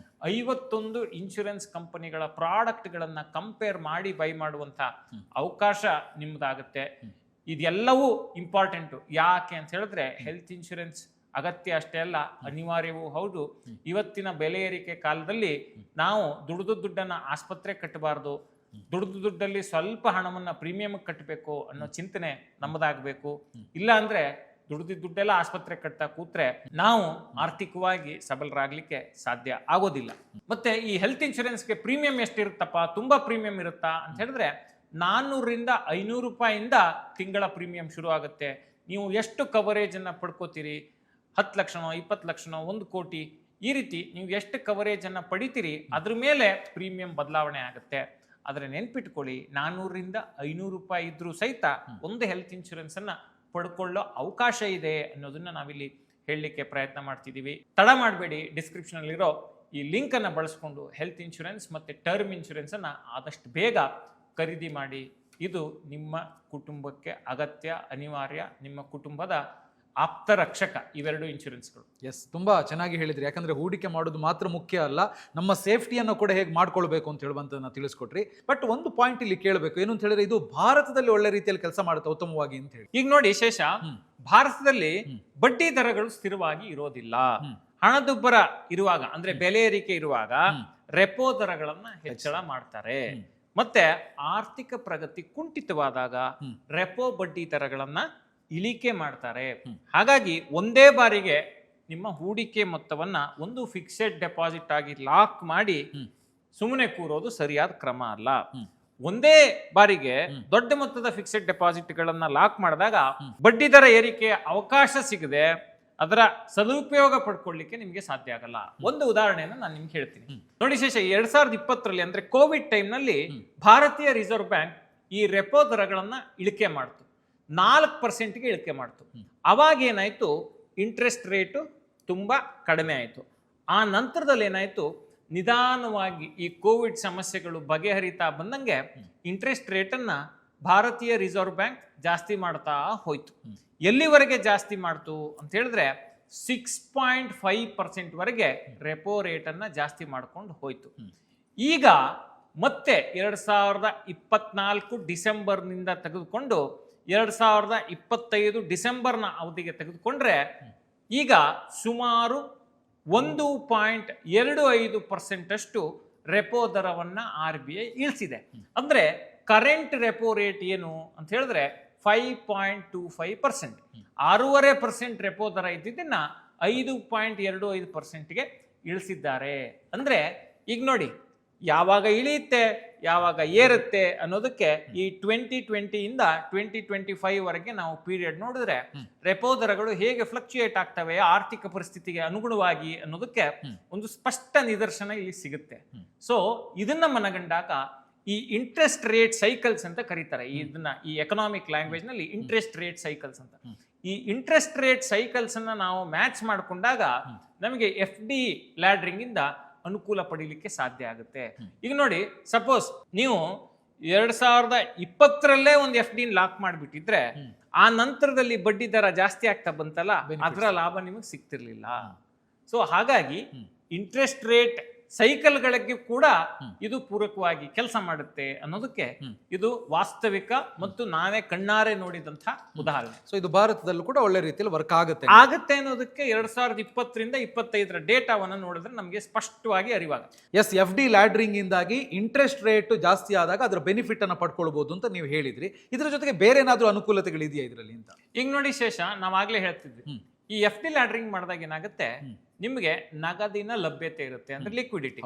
51 ಇನ್ಶೂರೆನ್ಸ್ ಕಂಪನಿಗಳ ಪ್ರಾಡಕ್ಟ್ಗಳನ್ನ ಕಂಪೇರ್ ಮಾಡಿ ಬೈ ಮಾಡುವಂತ ಅವಕಾಶ ನಿಮ್ದಾಗುತ್ತೆ. ಇದೆಲ್ಲವೂ ಇಂಪಾರ್ಟೆಂಟು. ಯಾಕೆ ಅಂತ ಹೇಳಿದ್ರೆ ಹೆಲ್ತ್ ಇನ್ಶೂರೆನ್ಸ್ ಅಗತ್ಯ ಅಷ್ಟೇ ಅಲ್ಲ, ಅನಿವಾರ್ಯವೂ ಹೌದು. ಇವತ್ತಿನ ಬೆಲೆ ಏರಿಕೆ ಕಾಲದಲ್ಲಿ ನಾವು ದುಡ್ಡನ್ನ ಆಸ್ಪತ್ರೆ ಕಟ್ಟಬಾರ್ದು, ದುಡ್ಡಲ್ಲಿ ಸ್ವಲ್ಪ ಹಣವನ್ನ ಪ್ರೀಮಿಯಂ ಕಟ್ಟಬೇಕು ಅನ್ನೋ ಚಿಂತನೆ ನಮ್ಮದಾಗಬೇಕು. ಇಲ್ಲ ಅಂದ್ರೆ ದುಡ್ಡೆಲ್ಲ ಆಸ್ಪತ್ರೆ ಕಟ್ತಾ ಕೂತ್ರೆ ನಾವು ಆರ್ಥಿಕವಾಗಿ ಸಬಲರಾಗ್ಲಿಕ್ಕೆ ಸಾಧ್ಯ ಆಗೋದಿಲ್ಲ. ಮತ್ತೆ ಈ ಹೆಲ್ತ್ ಇನ್ಶೂರೆನ್ಸ್ಗೆ ಪ್ರೀಮಿಯಂ ಎಷ್ಟಿರುತ್ತಪ್ಪ, ತುಂಬಾ ಪ್ರೀಮಿಯಂ ಇರುತ್ತಾ ಅಂತ ಹೇಳಿದ್ರೆ 400-500 ರೂಪಾಯಿಂದ ತಿಂಗಳ ಪ್ರೀಮಿಯಂ ಶುರು ಆಗುತ್ತೆ. ನೀವು ಎಷ್ಟು ಕವರೇಜ್ ಅನ್ನ ಪಡ್ಕೋತೀರಿ, 10 ಲಕ್ಷನೋ 20 ಲಕ್ಷನೋ 1 ಕೋಟಿ, ಈ ರೀತಿ ನೀವು ಎಷ್ಟು ಕವರೇಜ್ ಅನ್ನ ಪಡಿತೀರಿ ಅದ್ರ ಮೇಲೆ ಪ್ರೀಮಿಯಂ ಬದಲಾವಣೆ ಆಗುತ್ತೆ. ಆದರೆ ನೆನ್ಪಿಟ್ಕೊಳ್ಳಿ, 400-500 ರೂಪಾಯಿ ಇದ್ರೂ ಸಹಿತ ಒಂದು ಹೆಲ್ತ್ ಇನ್ಶೂರೆನ್ಸ್ ಅನ್ನ ಪಡ್ಕೊಳ್ಳೋ ಅವಕಾಶ ಇದೆ ಅನ್ನೋದನ್ನ ನಾವಿಲ್ಲಿ ಹೇಳಲಿಕ್ಕೆ ಪ್ರಯತ್ನ ಮಾಡ್ತಿದ್ದೀವಿ. ತಡ ಮಾಡಬೇಡಿ, ಡಿಸ್ಕ್ರಿಪ್ಷನ್ ಅಲ್ಲಿರೋ ಈ ಲಿಂಕ್ ಅನ್ನ ಬಳಸ್ಕೊಂಡು ಹೆಲ್ತ್ ಇನ್ಶೂರೆನ್ಸ್ ಮತ್ತೆ ಟರ್ಮ್ ಇನ್ಶೂರೆನ್ಸ್ ಅನ್ನ ಆದಷ್ಟು ಬೇಗ ಖರೀದಿ ಮಾಡಿ. ಇದು ನಿಮ್ಮ ಕುಟುಂಬಕ್ಕೆ ಅಗತ್ಯ, ಅನಿವಾರ್ಯ, ನಿಮ್ಮ ಕುಟುಂಬದ ಆಪ್ತ ರಕ್ಷಕ ಇವೆರಡು ಇನ್ಶೂರೆನ್ಸ್ಗಳು. ಎಸ್, ತುಂಬಾ ಚೆನ್ನಾಗಿ ಹೇಳಿದ್ರಿ. ಯಾಕಂದ್ರೆ ಹೂಡಿಕೆ ಮಾಡೋದು ಮಾತ್ರ ಮುಖ್ಯ ಅಲ್ಲ, ನಮ್ಮ ಸೇಫ್ಟಿಯನ್ನು ಕೂಡ ಹೇಗೆ ಮಾಡ್ಕೊಳ್ಬೇಕು ಅಂತ ಹೇಳುವಂತ ತಿಳಿಸ್ಕೊಟ್ರಿ. ಬಟ್ ಒಂದು ಪಾಯಿಂಟ್ ಇಲ್ಲಿ ಕೇಳಬೇಕು, ಏನು ಅಂತ ಹೇಳಿದ್ರೆ ಇದು ಭಾರತದಲ್ಲಿ ಒಳ್ಳೆ ರೀತಿಯಲ್ಲಿ ಕೆಲಸ ಮಾಡುತ್ತೆ ಉತ್ತಮವಾಗಿ ಅಂತ ಹೇಳಿ. ಈಗ ನೋಡಿ ಶೇಷ, ಭಾರತದಲ್ಲಿ ಬಡ್ಡಿ ದರಗಳು ಸ್ಥಿರವಾಗಿ ಇರೋದಿಲ್ಲ. ಹಣದುಬ್ಬರ ಇರುವಾಗ, ಅಂದ್ರೆ ಬೆಲೆ ಏರಿಕೆ ಇರುವಾಗ ರೆಪೋ ದರಗಳನ್ನ ಹೆಚ್ಚಳ ಮಾಡ್ತಾರೆ. ಮತ್ತೆ ಆರ್ಥಿಕ ಪ್ರಗತಿ ಕುಂಠಿತವಾದಾಗ ರೆಪೋ ಬಡ್ಡಿ ದರಗಳನ್ನ ಇಳಿಕೆ ಮಾಡ್ತಾರೆ. ಹಾಗಾಗಿ ಒಂದೇ ಬಾರಿಗೆ ನಿಮ್ಮ ಹೂಡಿಕೆ ಮೊತ್ತವನ್ನ ಒಂದು ಫಿಕ್ಸೆಡ್ ಡೆಪಾಸಿಟ್ ಆಗಿ ಲಾಕ್ ಮಾಡಿ ಸುಮ್ಮನೆ ಕೂರೋದು ಸರಿಯಾದ ಕ್ರಮ ಅಲ್ಲ. ಒಂದೇ ಬಾರಿಗೆ ದೊಡ್ಡ ಮೊತ್ತದ ಫಿಕ್ಸೆಡ್ ಡೆಪಾಸಿಟ್ಗಳನ್ನ ಲಾಕ್ ಮಾಡಿದಾಗ ಬಡ್ಡಿ ದರ ಏರಿಕೆಯ ಅವಕಾಶ ಸಿಗದೆ ಅದರ ಸದುಪಯೋಗ ಪಡ್ಕೊಳ್ಳಿಕ್ಕೆ ನಿಮಗೆ ಸಾಧ್ಯ ಆಗಲ್ಲ. ಒಂದು ಉದಾಹರಣೆಯನ್ನು ನಾನು ನಿಮ್ಗೆ ಹೇಳ್ತೀನಿ ನೋಡಿ ಶೇಷ. 2020ರಲ್ಲಿ ಅಂದ್ರೆ ಕೋವಿಡ್ ಟೈಮ್ ನಲ್ಲಿ ಭಾರತೀಯ ರಿಸರ್ವ್ ಬ್ಯಾಂಕ್ ಈ ರೆಪೋ ದರಗಳನ್ನ ಇಳಿಕೆ ಮಾಡ್ತು, 4%ಗೆ ಇಳಿಕೆ ಮಾಡ್ತು. ಅವಾಗ ಏನಾಯ್ತು, ಇಂಟ್ರೆಸ್ಟ್ ರೇಟು ತುಂಬಾ ಕಡಿಮೆ ಆಯಿತು. ಆ ನಂತರದಲ್ಲಿ ಏನಾಯ್ತು, ನಿಧಾನವಾಗಿ ಈ ಕೋವಿಡ್ ಸಮಸ್ಯೆಗಳು ಬಗೆಹರಿತಾ ಬಂದಂಗೆ ಇಂಟ್ರೆಸ್ಟ್ ರೇಟನ್ನ ಭಾರತೀಯ ರಿಸರ್ವ್ ಬ್ಯಾಂಕ್ ಜಾಸ್ತಿ ಮಾಡ್ತಾ ಹೋಯ್ತು. ಎಲ್ಲಿವರೆಗೆ ಜಾಸ್ತಿ ಮಾಡ್ತು ಅಂತ ಹೇಳಿದ್ರೆ 6.5% ವರೆಗೆ ರೆಪೋ ರೇಟ್ ಅನ್ನ ಜಾಸ್ತಿ ಮಾಡ್ಕೊಂಡು ಹೋಯ್ತು. ಈಗ ಮತ್ತೆ 2024 ಡಿಸೆಂಬರ್ನಿಂದ ತೆಗೆದುಕೊಂಡು 2025 ಡಿಸೆಂಬರ್ನ ಅವಧಿಗೆ ತೆಗೆದುಕೊಂಡ್ರೆ ಈಗ ಸುಮಾರು 1.25% ಅಷ್ಟು ರೆಪೋ ದರವನ್ನ RBI ಇಳಿಸಿದೆ. ಅಂದ್ರೆ ಕರೆಂಟ್ ರೆಪೋ ರೇಟ್ ಏನು ಅಂತ ಹೇಳಿದ್ರೆ 5.25%. 6.5% ರೆಪೋ ದರ ಇದ್ದಿದ್ದನ್ನ 5.25%ಗೆ ಇಳಿಸಿದ್ದಾರೆ. ಅಂದ್ರೆ ಈಗ ನೋಡಿ, ಯಾವಾಗ ಇಳಿಯುತ್ತೆ ಯಾವಾಗ ಏರುತ್ತೆ ಅನ್ನೋದಕ್ಕೆ ಈ 2020 ಇಂದ 2025 ವರೆಗೆ ನಾವು ಪೀರಿಯಡ್ ನೋಡಿದ್ರೆ ರೆಪೋ ದರಗಳು ಹೇಗೆ ಫ್ಲಕ್ಚುಯೇಟ್ ಆಗ್ತವೆ ಆರ್ಥಿಕ ಪರಿಸ್ಥಿತಿಗೆ ಅನುಗುಣವಾಗಿ ಅನ್ನೋದಕ್ಕೆ ಒಂದು ಸ್ಪಷ್ಟ ನಿದರ್ಶನ ಇಲ್ಲಿ ಸಿಗುತ್ತೆ. ಸೊ ಇದನ್ನ ಮನಗಂಡಾಗ ಈ ಇಂಟ್ರೆಸ್ಟ್ ರೇಟ್ ಸೈಕಲ್ಸ್ ಅಂತ ಕರೀತಾರೆ. ಇದನ್ನ ಈ ಎಕನಾಮಿಕ್ ಲ್ಯಾಂಗ್ವೇಜ್ ನಲ್ಲಿ ಇಂಟ್ರೆಸ್ಟ್ ರೇಟ್ ಸೈಕಲ್ಸ್ ಅಂತ. ಈ ಇಂಟ್ರೆಸ್ಟ್ ರೇಟ್ ಸೈಕಲ್ಸ್ ಅನ್ನ ನಾವು ಮ್ಯಾಚ್ ಮಾಡಿಕೊಂಡಾಗ ನಮಗೆ FD ಲ್ಯಾಡ್ರಿಂಗ್ ಇಂದ ಅನುಕೂಲ ಪಡೀಲಿಕ್ಕೆ ಸಾಧ್ಯ ಆಗುತ್ತೆ. ಈಗ ನೋಡಿ, ಸಪೋಸ್ ನೀವು 2020ರಲ್ಲೇ ಒಂದು FD ಲಾಕ್ ಮಾಡಿಬಿಟ್ಟಿದ್ರೆ ಆ ನಂತರದಲ್ಲಿ ಬಡ್ಡಿ ದರ ಜಾಸ್ತಿ ಆಗ್ತಾ ಬಂತಲ್ಲ, ಅದರ ಲಾಭ ನಿಮಗೆ ಸಿಗ್ತಿರ್ಲಿಲ್ಲ. ಸೊ ಹಾಗಾಗಿ ಇಂಟ್ರೆಸ್ಟ್ ರೇಟ್ ಸೈಕಲ್ಗಳಿಗೆ ಕೂಡ ಇದು ಪೂರಕವಾಗಿ ಕೆಲಸ ಮಾಡುತ್ತೆ ಅನ್ನೋದಕ್ಕೆ ಇದು ವಾಸ್ತವಿಕ ಮತ್ತು ನಾವೇ ಕಣ್ಣಾರೆ ನೋಡಿದಂತಹ ಉದಾಹರಣೆ. ಸೊ ಇದು ಭಾರತದಲ್ಲೂ ಕೂಡ ಒಳ್ಳೆ ರೀತಿಯಲ್ಲಿ ವರ್ಕ್ ಆಗುತ್ತೆ ಅನ್ನೋದಕ್ಕೆ 2020ರಿಂದ 25ರ ಡೇಟಾವನ್ನು ನೋಡಿದ್ರೆ ನಮಗೆ ಸ್ಪಷ್ಟವಾಗಿ ಅರಿವಾಗುತ್ತೆ. ಎಸ್, FD ಲ್ಯಾಡ್ರಿಂಗ್ ಇಂದಾಗಿ ಇಂಟ್ರೆಸ್ಟ್ ರೇಟ್ ಜಾಸ್ತಿ ಆದಾಗ ಅದರ ಬೆನಿಫಿಟ್ ಅನ್ನ ಪಡ್ಕೊಳ್ಬಹುದು ಅಂತ ನೀವು ಹೇಳಿದ್ರಿ. ಇದರ ಜೊತೆಗೆ ಬೇರೆ ಏನಾದ್ರೂ ಅನುಕೂಲತೆಗಳಿದೆಯಾ ಇದರಲ್ಲಿ ಅಂತ? ಈಗ ನೋಡಿ ಶೇಷ, ನಾವಾಗ್ಲೇ ಹೇಳ್ತಿದ್ವಿ, ಈ FD ಲ್ಯಾಡ್ರಿಂಗ್ ಮಾಡಿದಾಗ ಏನಾಗುತ್ತೆ, ನಿಮಗೆ ನಗದಿನ ಲಭ್ಯತೆ ಇರುತ್ತೆ, ಅಂದ್ರೆ ಲಿಕ್ವಿಡಿಟಿ.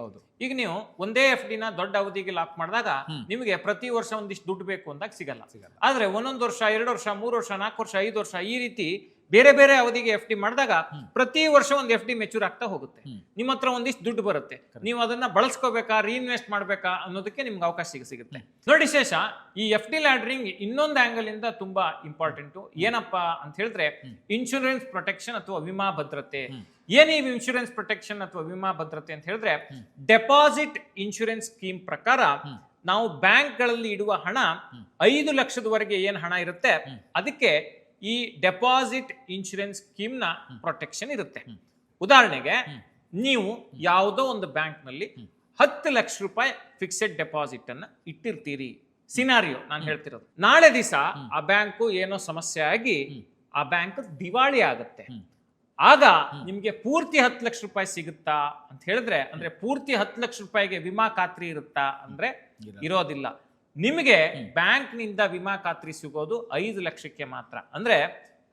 ಈಗ ನೀವು ಒಂದೇ FD ನ ದೊಡ್ಡ ಅವಧಿಗೆ ಲಾಕ್ ಮಾಡಿದಾಗ ನಿಮಗೆ ಪ್ರತಿ ವರ್ಷ ಒಂದಿಷ್ಟು ದುಡ್ಡು ಬೇಕು ಅಂದಾಗ ಸಿಗಲ್ಲ. ಆದ್ರೆ ಒಂದೊಂದು ವರ್ಷ, 2 ವರ್ಷ, 3 ವರ್ಷ, 4 ವರ್ಷ, 5 ವರ್ಷ ಈ ರೀತಿ ಬೇರೆ ಬೇರೆ ಅವಧಿಗೆ FD ಮಾಡಿದಾಗ ಪ್ರತಿ ವರ್ಷ ಒಂದು FD ಮೆಚೂರ್ ಆಗ್ತಾ ಹೋಗುತ್ತೆ. ನಿಮ್ಮ ಹತ್ರ ಒಂದಿಷ್ಟು ದುಡ್ಡು ಬರುತ್ತೆ, ನೀವು ಅದನ್ನ ಬಳಸ್ಕೋಬೇಕಾ, ರೀಇನ್ವೆಸ್ಟ್ ಮಾಡ್ಬೇಕಾ ಅನ್ನೋದಕ್ಕೆ ನಿಮ್ಗೆ ಅವಕಾಶ ಸಿಗುತ್ತೆ. ನೋಡಿ ಶೇಷ, ಈ FD ಲ್ಯಾಡ್ರಿಂಗ್ ಇನ್ನೊಂದು ಆಂಗಲ್ ಇಂದ ತುಂಬಾ ಇಂಪಾರ್ಟೆಂಟ್. ಏನಪ್ಪಾ ಅಂತ ಹೇಳಿದ್ರೆ ಇನ್ಶೂರೆನ್ಸ್ ಪ್ರೊಟೆಕ್ಷನ್ ಅಥವಾ ವಿಮಾ ಭದ್ರತೆ. ಏನೇ ಇನ್ಶೂರೆನ್ಸ್ ಪ್ರೊಟೆಕ್ಷನ್ ಅಥವಾ ವಿಮಾ ಭದ್ರತೆ ಅಂತ ಹೇಳಿದ್ರೆ, ಡೆಪಾಸಿಟ್ ಇನ್ಶೂರೆನ್ಸ್ ಸ್ಕೀಮ್ ಪ್ರಕಾರ ನಾವು ಬ್ಯಾಂಕ್ಗಳಲ್ಲಿ ಇಡುವ ಹಣ 5 ಲಕ್ಷದವರೆಗೆ ಏನು ಹಣ ಇರುತ್ತೆ ಅದಕ್ಕೆ ಈ ಡೆಪಾಸಿಟ್ ಇನ್ಶೂರೆನ್ಸ್ ಸ್ಕೀಮ್ ನ ಪ್ರೊಟೆಕ್ಷನ್ ಇರುತ್ತೆ. ಉದಾಹರಣೆಗೆ, ನೀವು ಯಾವುದೋ ಒಂದು ಬ್ಯಾಂಕ್ ನಲ್ಲಿ 10 ಲಕ್ಷ ರೂಪಾಯಿ ಫಿಕ್ಸೆಡ್ ಡೆಪಾಸಿಟ್ ಅನ್ನ ಇಟ್ಟಿರ್ತೀರಿ. ಸಿನಾರಿಯೋ ನಾನು ಹೇಳ್ತಿರೋದು. ನಾಳೆ ದಿವಸ ಆ ಬ್ಯಾಂಕು ಏನೋ ಸಮಸ್ಯೆ ಆಗಿ ಆ ಬ್ಯಾಂಕ್ ದಿವಾಳಿ ಆಗುತ್ತೆ. ಆಗ ನಿಮ್ಗೆ ಪೂರ್ತಿ 10 ಲಕ್ಷ ರೂಪಾಯಿ ಸಿಗುತ್ತಾ ಅಂತ ಹೇಳಿದ್ರೆ, ಅಂದ್ರೆ ಪೂರ್ತಿ 10 ಲಕ್ಷ ರೂಪಾಯಿಗೆ ವಿಮಾ ಖಾತ್ರಿ ಇರುತ್ತಾ ಅಂದ್ರೆ ಇರೋದಿಲ್ಲ. ನಿಮಗೆ ಬ್ಯಾಂಕ್ ನಿಂದ ವಿಮಾ ಖಾತ್ರಿ ಸಿಗೋದು 5 ಲಕ್ಷಕ್ಕೆ ಮಾತ್ರ. ಅಂದ್ರೆ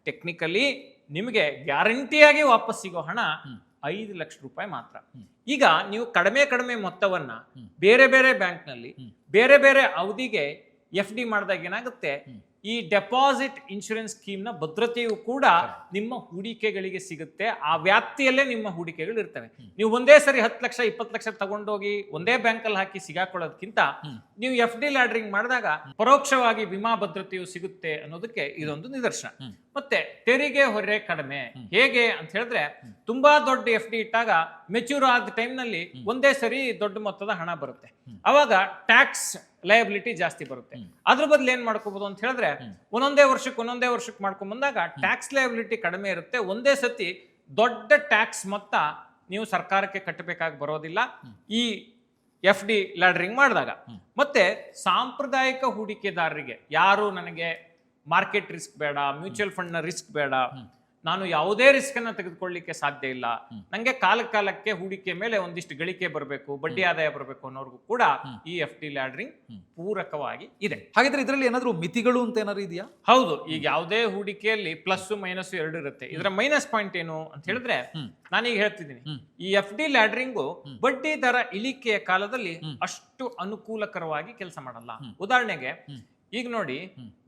ಟೆಕ್ನಿಕಲಿ ನಿಮಗೆ ಗ್ಯಾರಂಟಿಯಾಗಿ ವಾಪಸ್ ಸಿಗೋ ಹಣ 5 ಲಕ್ಷ ರೂಪಾಯಿ ಮಾತ್ರ. ಈಗ ನೀವು ಕಡಿಮೆ ಮೊತ್ತವನ್ನ ಬೇರೆ ಬೇರೆ ಬ್ಯಾಂಕ್ ನಲ್ಲಿ ಬೇರೆ ಬೇರೆ ಅವಧಿಗೆ FD ಮಾಡಿದಾಗ ಏನಾಗುತ್ತೆ, ಈ ಡೆಪಾಸಿಟ್ ಇನ್ಶೂರೆನ್ಸ್ ಸ್ಕೀಮ್ ನ ಭದ್ರತೆಯು ಕೂಡ ನಿಮ್ಮ ಹೂಡಿಕೆಗಳಿಗೆ ಸಿಗುತ್ತೆ. ಆ ವ್ಯಾಪ್ತಿಯಲ್ಲೇ ನಿಮ್ಮ ಹೂಡಿಕೆಗಳು ಇರ್ತವೆ. ನೀವು ಒಂದೇ ಸರಿ 10 ಲಕ್ಷ 20 ಲಕ್ಷ ತಗೊಂಡೋಗಿ ಒಂದೇ ಬ್ಯಾಂಕ್ ಅಲ್ಲಿ ಹಾಕಿ ಸಿಗಾಕೊಳ್ಳೋದಕ್ಕಿಂತ ನೀವು FD ಲ್ಯಾಡ್ರಿಂಗ್ ಮಾಡಿದಾಗ ಪರೋಕ್ಷವಾಗಿ ವಿಮಾ ಭದ್ರತೆಯು ಸಿಗುತ್ತೆ ಅನ್ನೋದಕ್ಕೆ ಇದೊಂದು ನಿದರ್ಶನ. ಮತ್ತೆ ತೆರಿಗೆ ಹೊರೆ ಕಡಿಮೆ. ಹೇಗೆ ಅಂತ ಹೇಳಿದ್ರೆ, ತುಂಬಾ ದೊಡ್ಡ FD ಇಟ್ಟಾಗ ಮೆಚೂರ್ ಆದ ಟೈಮ್ ನಲ್ಲಿ ಒಂದೇ ಸರಿ ದೊಡ್ಡ ಮೊತ್ತದ ಹಣ ಬರುತ್ತೆ. ಅವಾಗ ಟ್ಯಾಕ್ಸ್ ಲಯಬಿಲಿಟಿ ಜಾಸ್ತಿ ಬರುತ್ತೆ. ಅದ್ರ ಬದಲು ಏನ್ ಮಾಡ್ಕೋಬಹುದು ಅಂತ ಹೇಳಿದ್ರೆ, ಒಂದೊಂದೇ ವರ್ಷಕ್ಕೆ ಮಾಡ್ಕೊಂಡ್ ಬಂದಾಗ ಟ್ಯಾಕ್ಸ್ ಲಯಬಿಲಿಟಿ ಕಡಿಮೆ ಇರುತ್ತೆ. ಒಂದೇ ಸತಿ ದೊಡ್ಡ ಟ್ಯಾಕ್ಸ್ ಮೊತ್ತ ನೀವು ಸರ್ಕಾರಕ್ಕೆ ಕಟ್ಟಬೇಕಾಗಿ ಬರೋದಿಲ್ಲ ಈ FD ಲ್ಯಾಡ್ರಿಂಗ್ ಮಾಡಿದಾಗ. ಮತ್ತೆ ಸಾಂಪ್ರದಾಯಿಕ ಹೂಡಿಕೆದಾರರಿಗೆ, ಯಾರು ನನಗೆ ಮಾರ್ಕೆಟ್ ರಿಸ್ಕ್ ಬೇಡ, ಮ್ಯೂಚುವಲ್ ಫಂಡ್ ನ ರಿಸ್ಕ್ ಬೇಡ, ನಾನು ಯಾವುದೇ ರಿಸ್ಕ್ ಅನ್ನ ತೆಗೆದುಕೊಳ್ಳಿಕ್ಕೆ ಸಾಧ್ಯ ಇಲ್ಲ, ನಂಗೆ ಕಾಲಕ್ಕೆ ಹೂಡಿಕೆ ಮೇಲೆ ಒಂದಿಷ್ಟು ಗಳಿಕೆ ಬರಬೇಕು, ಬಡ್ಡಿ ಆದಾಯ ಬರಬೇಕು ಅನ್ನೋರ್ಗೂ ಕೂಡ ಈ FD ಲ್ಯಾಡ್ರಿಂಗ್ ಪೂರಕವಾಗಿ ಇದೆ. ಹಾಗಿದ್ರೆ ಇದರಲ್ಲಿ ಏನಾದ್ರು ಮಿತಿಗಳು ಅಂತ ಏನಾದ್ರು ಇದೆಯಾ? ಹೌದು. ಈಗ ಯಾವುದೇ ಹೂಡಿಕೆಯಲ್ಲಿ ಪ್ಲಸ್ ಮೈನಸ್ 2 ಇರುತ್ತೆ. ಇದರ ಮೈನಸ್ ಪಾಯಿಂಟ್ ಏನು ಅಂತ ಹೇಳಿದ್ರೆ, ನಾನೀಗ ಹೇಳ್ತಿದ್ದೀನಿ, ಈ FD ಲ್ಯಾಡ್ರಿಂಗು ಬಡ್ಡಿ ದರ ಇಳಿಕೆಯ ಕಾಲದಲ್ಲಿ ಅಷ್ಟು ಅನುಕೂಲಕರವಾಗಿ ಕೆಲಸ ಮಾಡಲ್ಲ. ಉದಾಹರಣೆಗೆ ಈಗ ನೋಡಿ,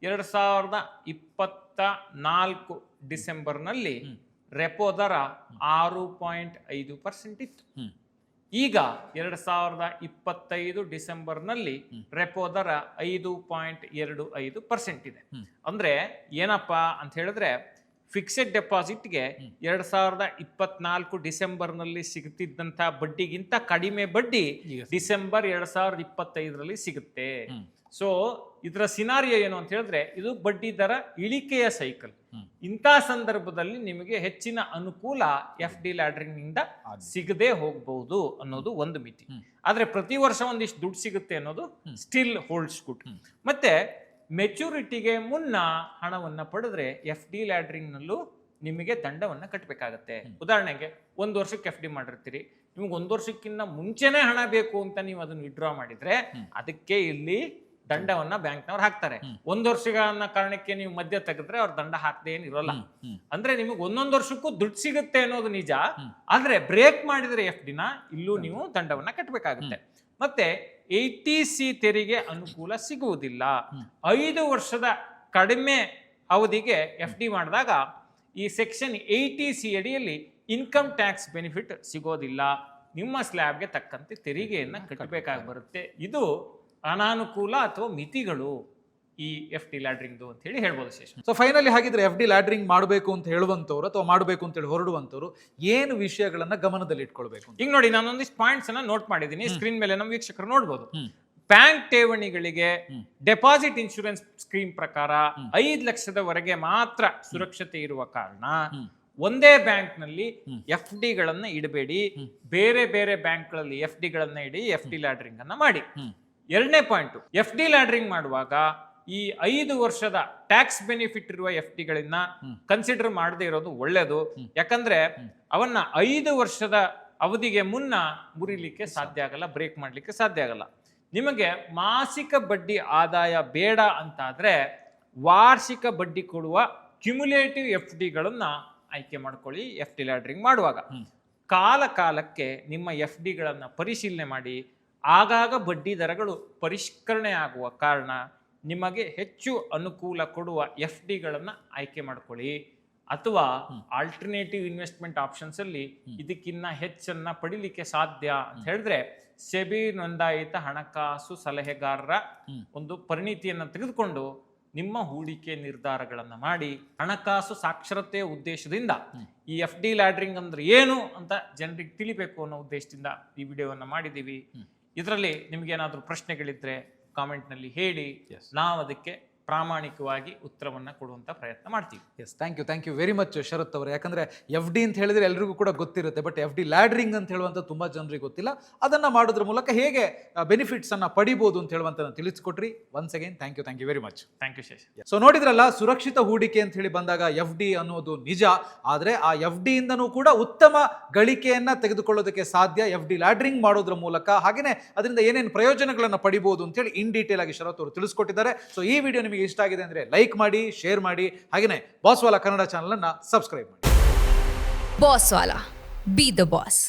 2024 ಡಿಸೆಂಬರ್ ನಲ್ಲಿ ರೆಪೋ ದರ 6.5% ಇತ್ತು. ಈಗ 2025 ಡಿಸೆಂಬರ್ ನಲ್ಲಿ ರೆಪೋ ದರ 5.25% ಇದೆ. ಅಂದ್ರೆ ಏನಪ್ಪಾ ಅಂತ ಹೇಳಿದ್ರೆ, ಫಿಕ್ಸೆಡ್ ಡೆಪಾಸಿಟ್ಗೆ 2024 ಡಿಸೆಂಬರ್ ನಲ್ಲಿ ಸಿಗುತ್ತಿದ್ದಂತ ಬಡ್ಡಿಗಿಂತ ಕಡಿಮೆ ಬಡ್ಡಿ ಡಿಸೆಂಬರ್ 2025ರಲ್ಲಿ ಸಿಗುತ್ತೆ. ಸೊ ಇದರ ಸಿನಾರಿಯೋ ಏನು ಅಂತ ಹೇಳಿದ್ರೆ ಇದು ಬಡ್ಡಿ ದರ ಇಳಿಕೆಯ ಸೈಕಲ್. ಇಂಥ ಸಂದರ್ಭದಲ್ಲಿ ನಿಮಗೆ ಹೆಚ್ಚಿನ ಅನುಕೂಲ ಎಫ್ ಡಿ ಲ್ಯಾಡ್ರಿಂಗ್ ನಿಂದ ಸಿಗದೆ ಹೋಗಬಹುದು ಅನ್ನೋದು ಒಂದು ಮಿತಿ. ಆದ್ರೆ ಪ್ರತಿ ವರ್ಷ ಒಂದಿಷ್ಟು ದುಡ್ಡು ಸಿಗುತ್ತೆ ಅನ್ನೋದು ಸ್ಟಿಲ್ ಹೋಲ್ಡ್ಸ್ ಗುಡ್. ಮತ್ತೆ ಮೆಚುರಿಟಿಗೆ ಮುನ್ನ ಹಣವನ್ನ ಪಡೆದ್ರೆ ಎಫ್ ಡಿ ಲ್ಯಾಡ್ರಿಂಗ್ ನಲ್ಲೂ ನಿಮಗೆ ದಂಡವನ್ನ ಕಟ್ಟಬೇಕಾಗತ್ತೆ. ಉದಾಹರಣೆಗೆ 1 ವರ್ಷಕ್ಕೆ ಎಫ್ ಡಿ ಮಾಡಿರ್ತೀರಿ, ನಿಮ್ಗೆ 1 ವರ್ಷಕ್ಕಿಂತ ಮುಂಚೆನೆ ಹಣ ಬೇಕು ಅಂತ ನೀವು ಅದನ್ನ ವಿಡ್ರಾ ಮಾಡಿದ್ರೆ ಅದಕ್ಕೆ ಇಲ್ಲಿ ದಂಡವನ್ನ ಬ್ಯಾಂಕ್ನವ್ರು ಹಾಕ್ತಾರೆ. 1 ವರ್ಷಗಳ ಕಾರಣಕ್ಕೆ ನೀವು ಮಧ್ಯ ತೆಗೆದ್ರೆ ಅವ್ರ ದಂಡ ಹಾಕದೆ ಏನಿರೋಲ್ಲ. ಅಂದ್ರೆ ನಿಮಗೆ 1 ವರ್ಷಕ್ಕೂ ದುಡ್ಡು ಸಿಗುತ್ತೆ ಅನ್ನೋದು ನಿಜ, ಆದ್ರೆ ಬ್ರೇಕ್ ಮಾಡಿದ್ರೆ ಎಫ್ ಡಿನ ಇಲ್ಲೂ ನೀವು ದಂಡವನ್ನ ಕಟ್ಟಬೇಕಾಗುತ್ತೆ. ಮತ್ತೆ 80C ತೆರಿಗೆ ಅನುಕೂಲ ಸಿಗುವುದಿಲ್ಲ. 5 ವರ್ಷದ ಕಡಿಮೆ ಅವಧಿಗೆ ಎಫ್ ಡಿ ಮಾಡಿದಾಗ ಈ ಸೆಕ್ಷನ್ 80C ಅಡಿಯಲ್ಲಿ ಇನ್ಕಮ್ ಟ್ಯಾಕ್ಸ್ ಬೆನಿಫಿಟ್ ಸಿಗೋದಿಲ್ಲ. ನಿಮ್ಮ ಸ್ಲ್ಯಾಬ್ಗೆ ತಕ್ಕಂತೆ ತೆರಿಗೆಯನ್ನ ಕಟ್ಟಬೇಕಾಗಿ ಬರುತ್ತೆ. ಇದು ಅನಾನುಕೂಲ ಅಥವಾ ಮಿತಿಗಳು ಈ ಎಫ್ ಡಿ ಲ್ಯಾಡ್ರಿಂಗ್ ಅಂತ ಹೇಳಿ ಹೇಳ್ಬೋದು ಶೇಷ. ಸೊ ಫೈನಲಿ ಹಾಗಿದ್ರೆ ಎಫ್ ಡಿ ಲ್ಯಾಡ್ರಿಂಗ್ ಮಾಡಬೇಕು ಅಂತ ಹೇಳುವಂತವ್ರು ಅಥವಾ ಮಾಡಬೇಕು ಅಂತ ಹೇಳಿ ಹೊರಡುವಂತವ್ರು ಏನು ವಿಷಯಗಳನ್ನ ಗಮನದಲ್ಲಿ ಇಟ್ಕೊಳ್ಬೇಕು? ಈಗ ನೋಡಿ, ನಾನು ಒಂದಿಷ್ಟು ಪಾಯಿಂಟ್ಸ್ ಅನ್ನ ನೋಟ್ ಮಾಡಿದ್ದೀನಿ, ಸ್ಕ್ರೀನ್ ಮೇಲೆ ನಮ್ಮ ವೀಕ್ಷಕರು ನೋಡ್ಬೋದು. ಬ್ಯಾಂಕ್ ಠೇವಣಿಗಳಿಗೆ ಡೆಪಾಸಿಟ್ ಇನ್ಶೂರೆನ್ಸ್ ಸ್ಕೀಮ್ ಪ್ರಕಾರ 5 ಲಕ್ಷದವರೆಗೆ ಮಾತ್ರ ಸುರಕ್ಷತೆ ಇರುವ ಕಾರಣ ಒಂದೇ ಬ್ಯಾಂಕ್ ನಲ್ಲಿ ಎಫ್ ಡಿ ಗಳನ್ನ ಇಡಬೇಡಿ, ಬೇರೆ ಬೇರೆ ಬ್ಯಾಂಕ್ ಗಳಲ್ಲಿ ಎಫ್ ಡಿ ಗಳನ್ನ ಇಡಿ, ಎಫ್ ಡಿ ಲ್ಯಾಡ್ರಿಂಗ್ ಅನ್ನ ಮಾಡಿ. 2ನೇ ಪಾಯಿಂಟ್, ಎಫ್ ಡಿ ಲ್ಯಾಡ್ರಿಂಗ್ ಮಾಡುವಾಗ ಈ 5 ವರ್ಷದ ಟ್ಯಾಕ್ಸ್ ಬೆನಿಫಿಟ್ ಇರುವ ಎಫ್ ಡಿ ಗಳನ್ನ ಕನ್ಸಿಡರ್ ಮಾಡದೇ ಇರೋದು ಒಳ್ಳೇದು. ಯಾಕಂದ್ರೆ ಅವನ್ನ 5 ವರ್ಷದ ಅವಧಿಗೆ ಮುನ್ನ ಮುರಿಲಿಕ್ಕೆ ಸಾಧ್ಯ ಆಗಲ್ಲ, ಬ್ರೇಕ್ ಮಾಡ್ಲಿಕ್ಕೆ ಸಾಧ್ಯ ಆಗಲ್ಲ. ನಿಮಗೆ ಮಾಸಿಕ ಬಡ್ಡಿ ಆದಾಯ ಬೇಡ ಅಂತಾದ್ರೆ ವಾರ್ಷಿಕ ಬಡ್ಡಿ ಕೊಡುವ ಕ್ಯುಮುಲೇಟಿವ್ ಎಫ್ ಡಿಗಳನ್ನ ಆಯ್ಕೆ ಮಾಡ್ಕೊಳ್ಳಿ. ಎಫ್ ಡಿ ಲ್ಯಾಡ್ರಿಂಗ್ ಮಾಡುವಾಗ ಕಾಲ ಕಾಲಕ್ಕೆ ನಿಮ್ಮ ಎಫ್ ಡಿಗಳನ್ನ ಪರಿಶೀಲನೆ ಮಾಡಿ, ಆಗಾಗ ಬಡ್ಡಿ ದರಗಳು ಪರಿಷ್ಕರಣೆ ಆಗುವ ಕಾರಣ ನಿಮಗೆ ಹೆಚ್ಚು ಅನುಕೂಲ ಕೊಡುವ ಎಫ್ ಡಿಗಳನ್ನ ಆಯ್ಕೆ ಮಾಡ್ಕೊಳ್ಳಿ. ಅಥವಾ ಆಲ್ಟರ್ನೇಟಿವ್ ಇನ್ವೆಸ್ಟ್ಮೆಂಟ್ ಆಪ್ಷನ್ಸ್ ಅಲ್ಲಿ ಇದಕ್ಕಿನ್ನ ಹೆಚ್ಚನ್ನ ಪಡಿಲಿಕ್ಕೆ ಸಾಧ್ಯ ಅಂತ ಹೇಳಿದ್ರೆ ಸೆಬಿ ನೋಂದಾಯಿತ ಹಣಕಾಸು ಸಲಹೆಗಾರರ ಒಂದು ಪರಿಣಿತಿಯನ್ನ ತೆಗೆದುಕೊಂಡು ನಿಮ್ಮ ಹೂಡಿಕೆ ನಿರ್ಧಾರಗಳನ್ನ ಮಾಡಿ, ಹಣಕಾಸು ಸಾಕ್ಷರತೆಯ ಉದ್ದೇಶದಿಂದ ಈ ಎಫ್ ಡಿ ಲ್ಯಾಡ್ರಿಂಗ್ ಅಂದ್ರೆ ಏನು ಅಂತ ಜನರಿಗೆ ತಿಳಿಬೇಕು ಅನ್ನೋ ಉದ್ದೇಶದಿಂದ ಈ ವಿಡಿಯೋವನ್ನ ಮಾಡಿದೀವಿ. ಇದರಲ್ಲಿ ನಿಮ್ಗೆ ಏನಾದ್ರೂ ಪ್ರಶ್ನೆಗಳಿದ್ರೆ ಕಾಮೆಂಟ್ ನಲ್ಲಿ ಹೇಳಿ, ನಾವು ಅದಕ್ಕೆ ಪ್ರಾಮಾಣಿಕವಾಗಿ ಉತ್ತರವನ್ನ ಕೊಡುವಂತ ಪ್ರಯತ್ನ ಮಾಡ್ತೀವಿ. Yes, thank you very much Sharath ಅವರೇ. ಯಾಕಂದ್ರೆ ಎಫ್ ಡಿ ಅಂತ ಹೇಳಿದ್ರೆ ಎಲ್ರಿಗೂ ಕೂಡ ಗೊತ್ತಿರುತ್ತೆ, ಬಟ್ ಎಫ್ ಡಿ ಲ್ಯಾಡ್ರಿಂಗ್ ಅಂತ ಹೇಳುವಂತ ತುಂಬಾ ಜನರಿಗೆ ಗೊತ್ತಿಲ್ಲ. ಅದನ್ನ ಮಾಡೋದ್ರ ಮೂಲಕ ಹೇಗೆ ಬೆನಿಫಿಟ್ಸ್ ಅನ್ನ ಪಡಿಬಹುದು ಅಂತ ಹೇಳುವಂತ ತಿಳಿಸ್ಕೊಟ್ರಿ. Once again thank you very much. Thank you Shesh. So ನೋಡಿದ್ರಲ್ಲ, ಸುರಕ್ಷಿತ ಹೂಡಿಕೆ ಅಂತ ಹೇಳಿ ಬಂದಾಗ ಎಫ್ ಡಿ ಅನ್ನೋದು ನಿಜ, ಆದ್ರೆ ಆ ಎಫ್ ಡಿ ಇಂದನೂ ಕೂಡ ಉತ್ತಮ ಗಳಿಕೆಯನ್ನ ತೆಗೆದುಕೊಳ್ಳೋದಕ್ಕೆ ಸಾಧ್ಯ ಎಫ್ ಡಿ ಲ್ಯಾಡ್ರಿಂಗ್ ಮಾಡೋದ್ರ ಮೂಲಕ. ಹಾಗೇನೆ ಅದರಿಂದ ಏನೇನು ಪ್ರಯೋಜನಗಳನ್ನ ಪಡಿಬಹುದು ಅಂತ ಹೇಳಿ ಇನ್ ಡೀಟೇಲ್ ಆಗಿ ಶರತ್ ಅವರು ತಿಳಿಸ್ಕೊಟ್ಟಿದ್ದಾರೆ. ಸೊ ಈ ವಿಡಿಯೋ ನಿಮಗೆ ಇಷ್ಟ ಆಗಿದೆ ಅಂದ್ರೆ ಲೈಕ್ ಮಾಡಿ, ಶೇರ್ ಮಾಡಿ, ಹಾಗೇನೆ ಬಾಸ್ ವಾಲಾ ಕನ್ನಡ ಚಾನಲ್ ಅನ್ನ ಸಬ್ಸ್ಕ್ರೈಬ್ ಮಾಡಿ. Boss Vala, B the boss.